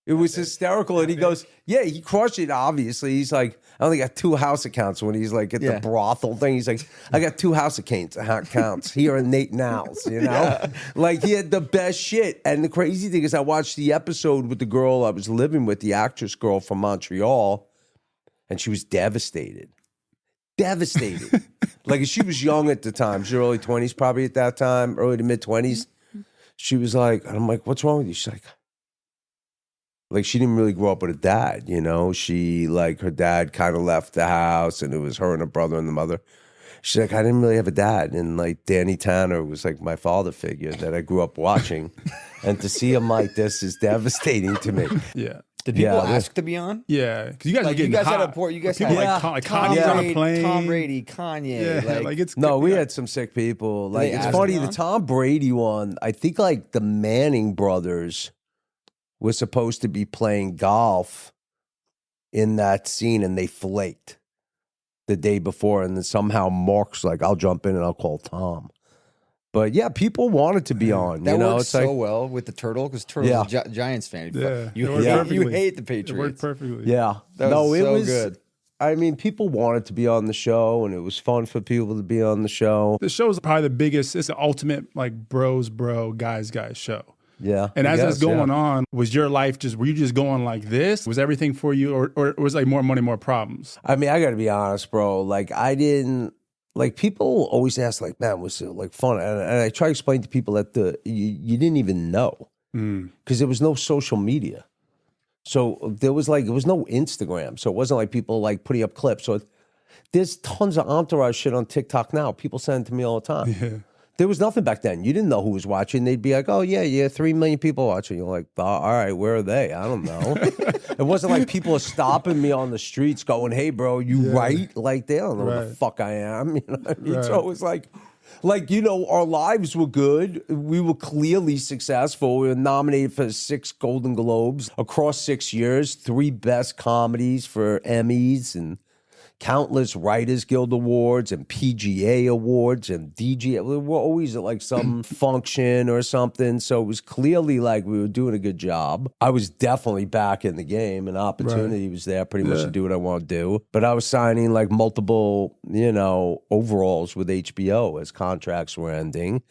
It was hysterical. And he goes, yeah, he crushed it, obviously. He's like, I only got 2 house accounts when he's like at the brothel thing. He's like, I got 2 house accounts here in Nate Now's, you know? Yeah. Like he had the best shit. And the crazy thing is I watched the episode with the girl I was living with, the actress girl from Montreal, and she was devastated. Devastated. Like she was young at the time. She was early 20s probably at that time, early to mid 20s. She was like, and I'm like, what's wrong with you? She's like she didn't really grow up with a dad, you know? She, like, her dad kind of left the house, and it was her and her brother and the mother. She's like, I didn't really have a dad. And, like, Danny Tanner was, like, my father figure that I grew up watching. And to see him like this is devastating to me. Yeah. Did people ask to be on? Yeah, because you guys were getting you guys hot. had a port. You guys people had like Kanye's on a plane. Tom Brady, Kanye. Yeah, like it's no. We had some sick people. Like it's ask funny. them The on? Tom Brady one. I think like the Manning brothers were supposed to be playing golf in that scene, and they flaked the day before. And then somehow Mark's like, "I'll jump in and I'll call Tom." But yeah, people wanted to be on. That you know, works it's so like, well with the Turtle, because Turtle's a Giants fan. Yeah. You It worked you perfectly. hate the It Patriots. worked perfectly. yeah, That no, was it so was good. I mean, people wanted to be on the show, and it was fun for people to be on the show. The show's probably the biggest. It's the ultimate like bro, guys show. Yeah, And I as guess, it's going on, was your life were you just going like this? Was everything for you, or was it like more money, more problems? I mean, I got to be honest, bro. Like, I didn't. Like, people always ask, like, man, was it like fun? And I try to explain to people that you didn't even know because there was no social media. So there was like, it was no Instagram. So it wasn't like people like putting up clips. So there's tons of Entourage shit on TikTok now. People send it to me all the time. Yeah. There was nothing back then. You didn't know who was watching. They'd be like, oh, yeah, 3 million people watching. You're like, all right, where are they? I don't know. It wasn't like people are stopping me on the streets going, hey, bro, you right? Like, they don't know who the fuck I am. You know what I mean? Right. So it was like, you know, our lives were good. We were clearly successful. We were nominated for 6 Golden Globes across 6 years, 3 best comedies for Emmys, and countless Writers Guild Awards and PGA Awards and DJ. We were always at like some function or something. So it was clearly like we were doing a good job. I was definitely back in the game, and opportunity was there pretty much to do what I want to do. But I was signing like multiple, you know, overalls with HBO as contracts were ending.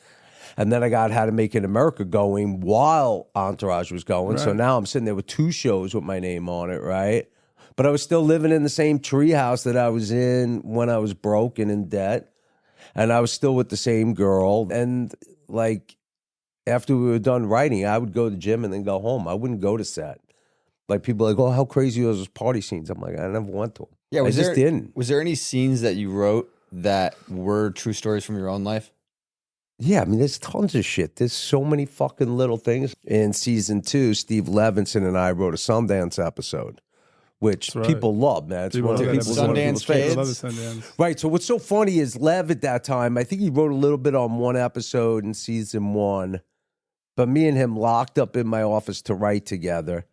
And then I got How to Make It in America going while Entourage was going. So now I'm sitting there with 2 shows with my name on it, right? But I was still living in the same treehouse that I was in when I was broke and in debt. And I was still with the same girl. And like, after we were done writing, I would go to the gym and then go home. I wouldn't go to set. Like, people are like, oh, how crazy are those party scenes? I'm like, I never went to them. Yeah, I just didn't. Was there any scenes that you wrote that were true stories from your own life? Yeah, I mean, there's tons of shit. There's so many fucking little things. In season 2, Steve Levinson and I wrote a Sundance episode, which people love, man. It's one of people's Sundance I love the fans. Sundance. Right. So what's so funny is Lev at that time, I think he wrote a little bit on one episode in season 1, but me and him locked up in my office to write together.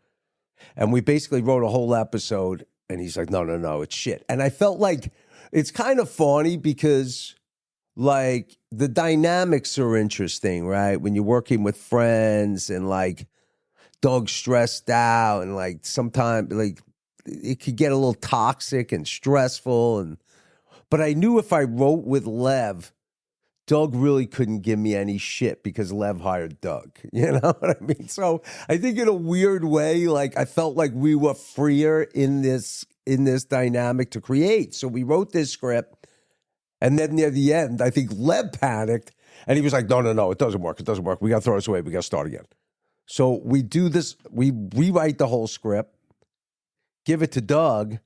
And we basically wrote a whole episode, and he's like, no, it's shit. And I felt like it's kind of funny because, like, the dynamics are interesting, right? When you're working with friends and, like, Doug's stressed out and, like, sometimes, like, it could get a little toxic and stressful. But I knew if I wrote with Lev, Doug really couldn't give me any shit because Lev hired Doug. You know what I mean? So I think in a weird way, like, I felt like we were freer in this dynamic to create. So we wrote this script, and then near the end, I think Lev panicked, and he was like, no, it doesn't work. It doesn't work. We got to throw this away. We got to start again. So we do this. We rewrite the whole script. give it to Doug.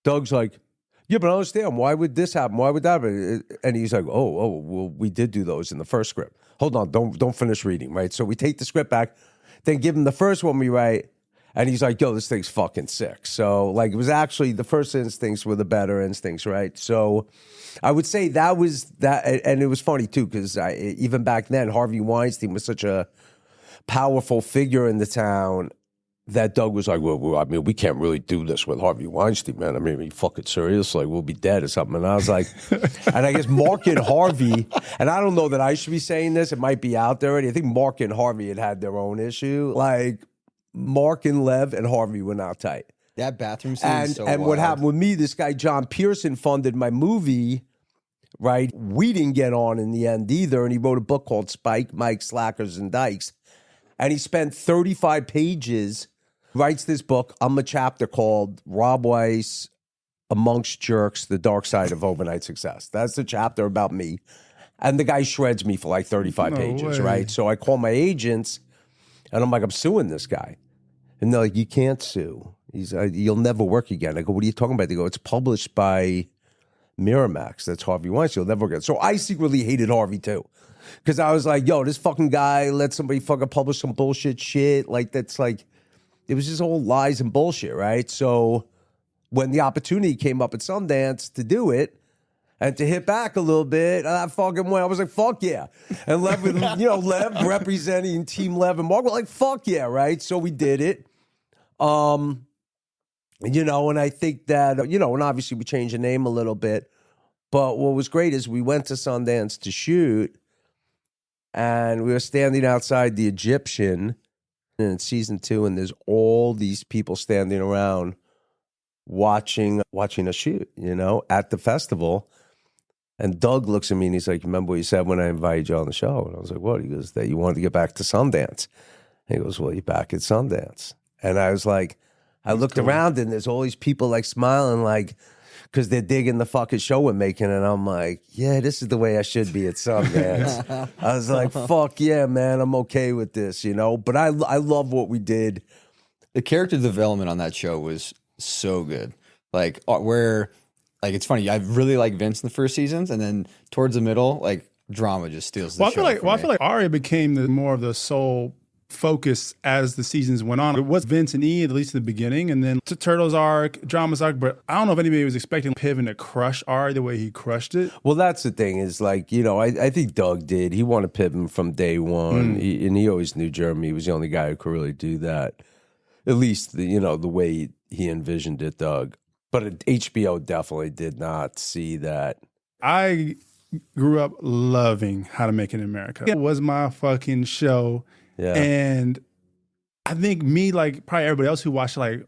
Doug's like, yeah, but I don't understand. Why would this happen? Why would that happen? And he's like, well, we did do those in the first script. Hold on, don't finish reading, right? So we take the script back, then give him the first one we write, and he's like, yo, this thing's fucking sick. So, like, it was actually the first instincts were the better instincts, right? So I would say that was that, and it was funny, too, because even back then, Harvey Weinstein was such a powerful figure in the town that Doug was like, well, I mean, we can't really do this with Harvey Weinstein, man. I mean, are you fucking serious? Like, we'll be dead or something. And I was like, and I guess Mark and Harvey, and I don't know that I should be saying this. It might be out there already. I think Mark and Harvey had their own issue. Like, Mark and Lev and Harvey were not tight. That bathroom scene is so And wild. what happened with me, this guy, John Pearson, funded my movie, right? We didn't get on in the end either. And he wrote a book called Spike, Mike, Slackers, and Dykes. And he spent 35 pages, writes this book. I'm a chapter called Rob Weiss, Amongst Jerks, The Dark Side of Overnight Success. That's the chapter about me. And the guy shreds me for like 35 pages, right? So I call my agents, and I'm like, I'm suing this guy. And they're like, you can't sue. He's you'll never work again. I go, what are you talking about? They go, it's published by Miramax. That's Harvey Weinstein. You'll never work again. So I secretly hated Harvey too. Because I was like, yo, this fucking guy let somebody fucking publish some bullshit shit. Like, that's like, it was just all lies and bullshit, right? So when the opportunity came up at Sundance to do it and to hit back a little bit, I fucking went. I was like, fuck yeah. And Lev, Lev representing Team Lev and Mark were like, fuck yeah, right? So we did it. And I think that, and obviously we changed the name a little bit. But what was great is we went to Sundance to shoot, and we were standing outside the Egyptian in season 2, and there's all these people standing around watching us shoot, at the festival. And Doug looks at me and he's like, remember what you said when I invited you on the show? And I was like, what? He goes, that you wanted to get back to Sundance. And he goes, well, you're back at Sundance. And I was like, I looked around and there's all these people like smiling, like, because they're digging the fucking show we're making. And I'm like, yeah, this is the way I should be at Sundance. I was like, fuck yeah, man, I'm okay with this, But I love what we did. The character development on that show was so good. Like, it's funny, I really like Vince in the first seasons, and then towards the middle, like, drama just steals the show. I feel like Arya became more of the sole focus as the seasons went on. It was Vince and Ian, at least in the beginning, and then to Turtle's arc, Drama's arc, but I don't know if anybody was expecting Piven to crush Arya the way he crushed it. Well, that's the thing is, like, I think Doug did. He wanted Piven from day one, and he always knew Jeremy was the only guy who could really do that, at least, the way he envisioned it, Doug. But HBO definitely did not see that. I grew up loving How to Make It in America. It was my fucking show. Yeah. And I think me, like probably everybody else who watched, like,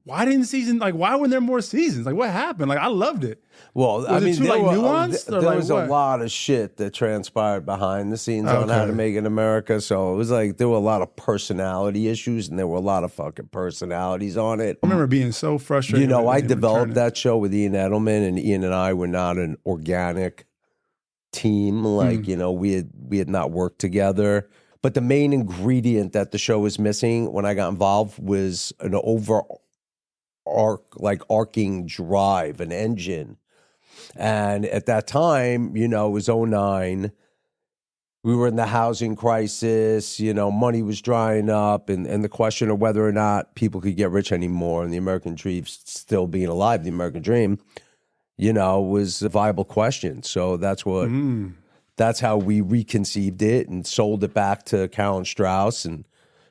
why weren't there more seasons? Like, what happened? Like, I loved it. Well, was it too nuanced? There was a lot of shit that transpired behind the scenes on How to Make It in America. So it was like there were a lot of personality issues, and there were a lot of fucking personalities on it. I remember being so frustrated. I developed that show with Ian Edelman, and Ian and I were not an organic team. Like, we had not worked together. But the main ingredient that the show was missing when I got involved was an arcing drive, an engine. And at that time, it was 2009. We were in the housing crisis, money was drying up, and the question of whether or not people could get rich anymore, and the American dream still being alive, the American dream, was a viable question. So that's what... That's how we reconceived it and sold it back to Karen Strauss, and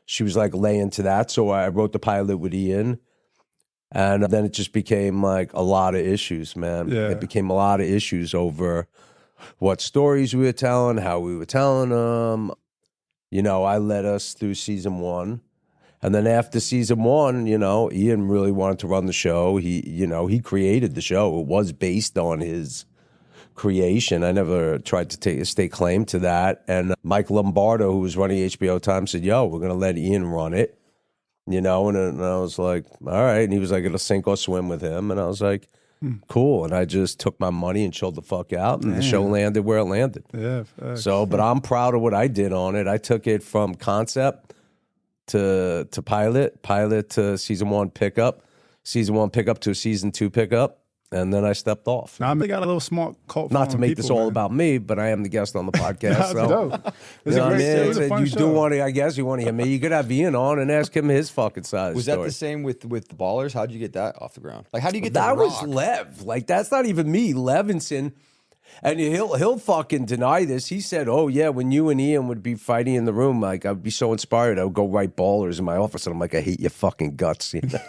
she was like laying to that. So I wrote the pilot with Ian, and then it just became like a lot of issues, man. Yeah. It became a lot of issues over what stories we were telling, how we were telling them. I led us through season 1. And then after season 1, Ian really wanted to run the show. He created the show. It was based on his creation. I never tried to stake claim to that. And Mike Lombardo, who was running HBO Time, said, yo, we're going to let Ian run it. And I was like, all right. And he was like, it'll sink or swim with him. And I was like, cool. And I just took my money and chilled the fuck out. And the show landed where it landed. Yeah. But I'm proud of what I did on it. I took it from concept to pilot to season 1 pickup. season 1 pickup to a season 2 pickup. And then I stepped off. Now I got a little small cult. Not to make this all about me, but I am the guest on the podcast. So, you know what I mean? So you do want to, I guess you want to hear me. You could have Ian on and ask him his fucking side. Was that the same with the Ballers? How'd you get that off the ground? Like, how do you get that? That was Lev. Like, that's not even me. Levinson. And he'll fucking deny this. He said, "Oh yeah, when you and Ian would be fighting in the room, like I'd be so inspired. I would go write Ballers in my office, and I'm like, I hate your fucking guts." You know?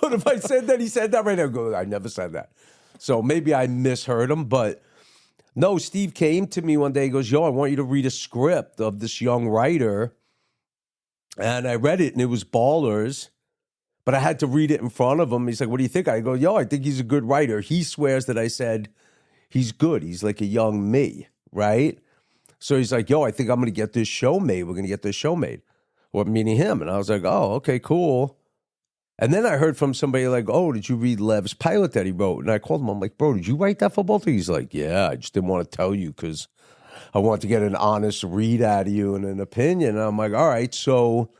But if I said that, he said that right now. I go, I never said that. So maybe I misheard him, but no. Steve came to me one day. He goes, "Yo, I want you to read a script of this young writer," and I read it, and it was Ballers. But I had to read it in front of him. He's like, "What do you think?" I go, "Yo, I think he's a good writer." He swears that I said he's good. He's like a young me, right? So he's like, "Yo, I think I'm going to get this show made. We're going to get this show made." Or meaning him. And I was like, "Oh, okay, cool." And then I heard from somebody like, "Oh, did you read Lev's pilot that he wrote?" And I called him. I'm like, "Bro, did you write that for both?" He's like, "Yeah, I just didn't want to tell you because I wanted to get an honest read out of you and an opinion." And I'm like, "All right." So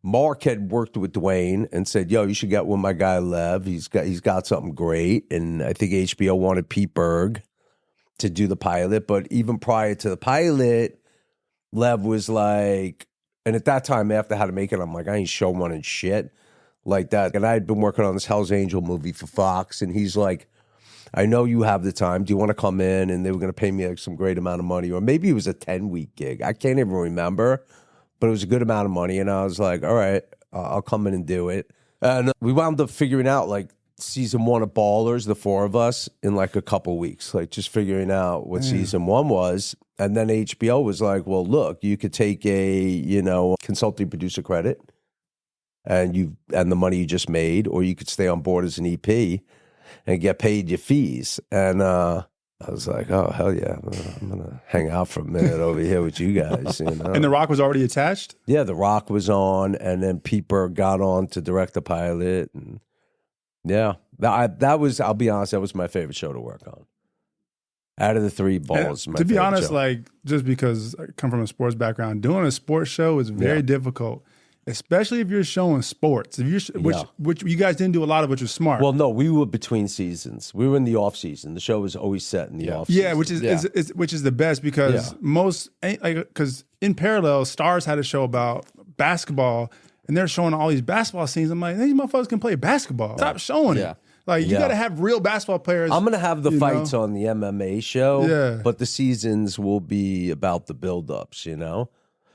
Mark had worked with Dwayne and said, "Yo, you should get with my guy Lev. He's got something great." And I think HBO wanted Pete Berg to do the pilot. But even prior to the pilot, Lev was like, and at that time after How to Make It, I'm like, I ain't show running shit like that. And I had been working on this Hell's Angel movie for Fox, and he's like, "I know you have the time. Do you want to come in?" And they were going to pay me like some great amount of money, or maybe it was a 10-week gig. I can't even remember, but it was a good amount of money. And I was like, all right, I'll come in and do it. And we wound up figuring out like season 1 of Ballers, the 4 of us, in like a couple weeks, like just figuring out what season 1 was. And then HBO was like, "Well, look, you could take a, consulting producer credit and the money you just made, or you could stay on board as an EP and get paid your fees." And I was like, "Oh, hell yeah. I'm going to hang out for a minute over here with you guys." And The Rock was already attached? Yeah, The Rock was on, and then Pete Berg got on to direct the pilot. And yeah, that was, I'll be honest, that was my favorite show to work on. Out of the 3, Balls, my to be favorite honest, show. like, just because I come from a sports background, doing a sports show is very difficult. Especially if you're showing sports, which you guys didn't do a lot of, which was smart. Well, no, we were between seasons. We were in the off season. The show was always set in the off season. Yeah, which is the best because because in parallel, Stars had a show about basketball, and they're showing all these basketball scenes. I'm like, these motherfuckers can play basketball. Stop showing it. Like, you got to have real basketball players. I'm going to have the fights on the MMA show, Yeah. but the seasons will be about the build-ups,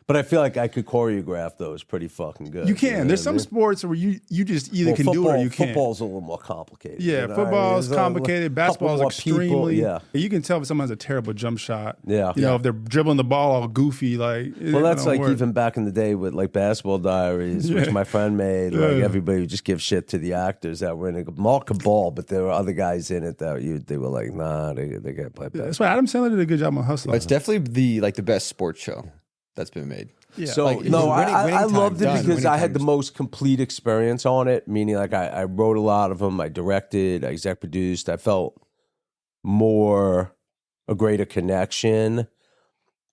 But I feel like I could choreograph those pretty fucking good. You can. There's some sports where you just either can do it or you can't. Football's a little more complicated. Yeah, football's complicated. Basketball's extremely. Yeah. You can tell if someone has a terrible jump shot. Yeah. You know, if they're dribbling the ball all goofy, like. Well, that's like even back in the day with like Basketball Diaries, which my friend made. Like everybody would just give shit to the actors that were in it. Mark could ball, but there were other guys in it that they were like, nah, they can't play basketball. That's why Adam Sandler did a good job on Hustler. It's definitely the best sports show that's been made. Yeah. So Like, no, winning I time loved it done, because winning I had time the most complete experience on it. Meaning, like I wrote a lot of them, I directed, I exec produced. I felt a greater connection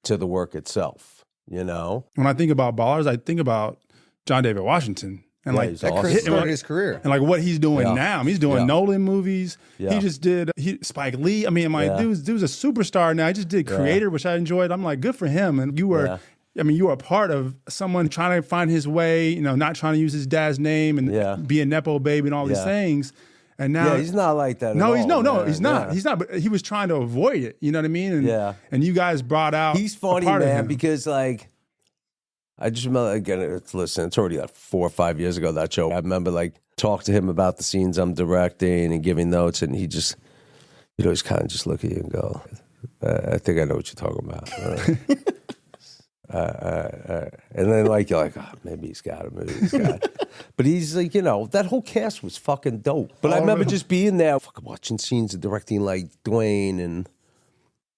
to the work itself. When I think about Ballers, I think about John David Washington. And like he's That awesome. started his career. and like what he's doing now. I mean, he's doing Nolan movies. Yeah. He just did Spike Lee. I mean, I'm like, dude's a superstar now. He just did Creator, which I enjoyed. I'm like, good for him. And you were, you were a part of someone trying to find his way, not trying to use his dad's name and be a Nepo baby and all these things. And now he's not like that. No, at he's all, no, man. he's not. Yeah. He's not. But he was trying to avoid it. You know what I mean? And, and you guys brought out. He's funny, a part of man, him. because like I just remember again. It's already like 4 or 5 years ago, that show. I remember like talking to him about the scenes I'm directing and giving notes, and he just he's kind of just look at you and go, "I think I know what you're talking about." And then like you're like, oh, maybe he's got it, but he's like, that whole cast was fucking dope. But I remember just being there, fucking watching scenes and directing like Dwayne and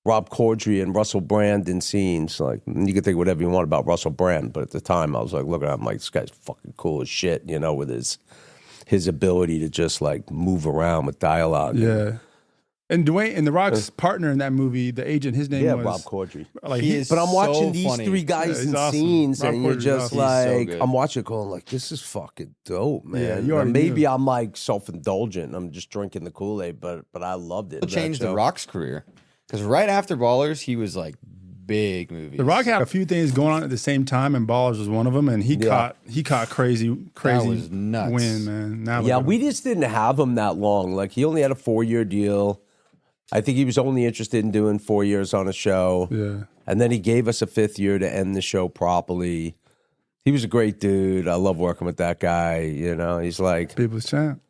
Rob Corddry and Russell Brand in scenes. Like, you can think whatever you want about Russell Brand, but at the time I was like, looking at him like, this guy's fucking cool as shit, with his ability to just like move around with dialogue. Yeah. And Dwayne and The Rock's partner in that movie, the agent, his name was Rob Corddry. Like He is But I'm watching so these funny. three guys he's in awesome. scenes, Rob and you're Corddry's just awesome. He's so like, good. I'm watching it going like, this is fucking dope, man. Yeah, you And already maybe knew. I'm like self-indulgent. I'm just drinking the Kool-Aid, but I loved it. It changed That The show. Rock's career because right after Ballers, he was like big movies. The Rock had a few things going on at the same time, and Ballers was one of them. And he caught crazy was nuts. win, man. Now Yeah, look at we him. just didn't have him that long. Like, he only had a 4-year deal. I think he was only interested in doing 4 years on a show. Yeah. And then he gave us a 5th year to end the show properly. He was a great dude. I love working with that guy. You know, he's like, People's champ.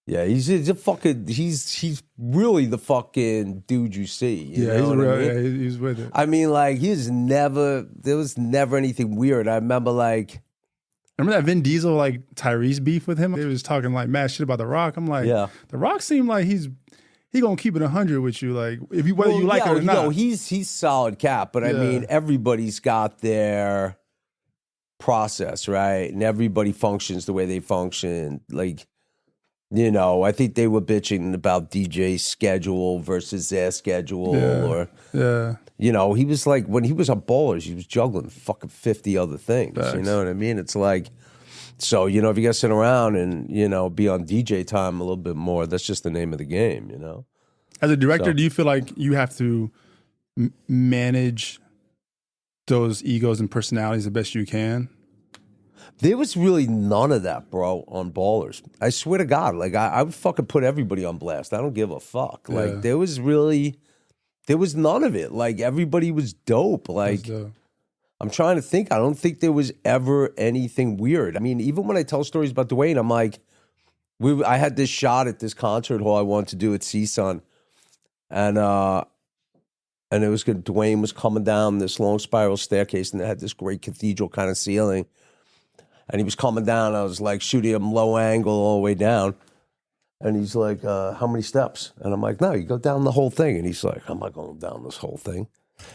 yeah, he's a fucking, he's really the fucking dude you see. You Yeah, know he's what real. I mean? Yeah, he's with it. I mean, like, there was never anything weird. I remember, like, Remember that Vin Diesel like Tyrese beef with him? They was talking like mad shit about The Rock. I'm like, Yeah. The Rock seemed like he gonna keep it 100 with you, like if you whether you like it or not. No, he's solid cap, but I Yeah. mean, everybody's got their process, right? And everybody functions the way they function. Like, you know, I think they were bitching about DJ's schedule versus their schedule, or Yeah. you know, he was like, when he was on Ballers, he was juggling fucking 50 other things. Facts. You know what I mean? It's like, so, you know, if you got to sit around and, you know, be on DJ time a little bit more, that's just the name of the game, you know? As a director, So- do you feel like you have to manage those egos and personalities the best you can? There was really none of that, bro, on Ballers. I swear to God, like, I would fucking put everybody on blast. I don't give a fuck. Like, Yeah. there was none of it. Like, everybody was dope. Like, That's dope. I'm trying to think. I don't think there was ever anything weird. I mean, even when I tell stories about Dwayne, I'm like, I had this shot at this concert hall I wanted to do at CSUN, and it was good. Dwayne was coming down this long spiral staircase, and it had this great cathedral kind of ceiling, and he was coming down. I was like shooting him low angle all the way down, and he's like, "How many steps?" And I'm like, "No, you go down the whole thing." And he's like, "I'm not going down this whole thing."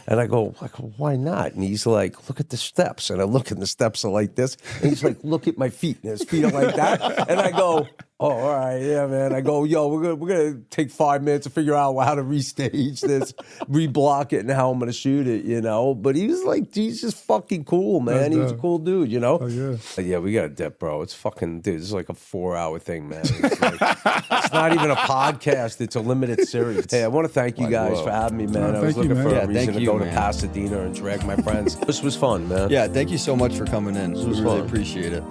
And I go, like, why not? And he's like, look at the steps. And I look and the steps are like this. And he's like, look at my feet. And his feet are like that. And I go, oh, all right, yeah, man. I go, yo, we're gonna take 5 minutes to figure out how to restage this, reblock it, and how I'm gonna shoot it, you know. But he was like, he's just fucking cool, man. That's He was a dope. cool dude, you know. Oh yeah. But yeah, we got a dip, bro. It's fucking, dude, this is like a 4-hour thing, man. It's, like, it's not even a podcast. It's a limited series. Hey, I want to thank you guys for having me, man. I was thank you, looking man. for Yeah, a reason thank to you, go to man. Pasadena and drag my friends. This was fun, man. Yeah, thank you so much for coming in. was We really fun. appreciate it.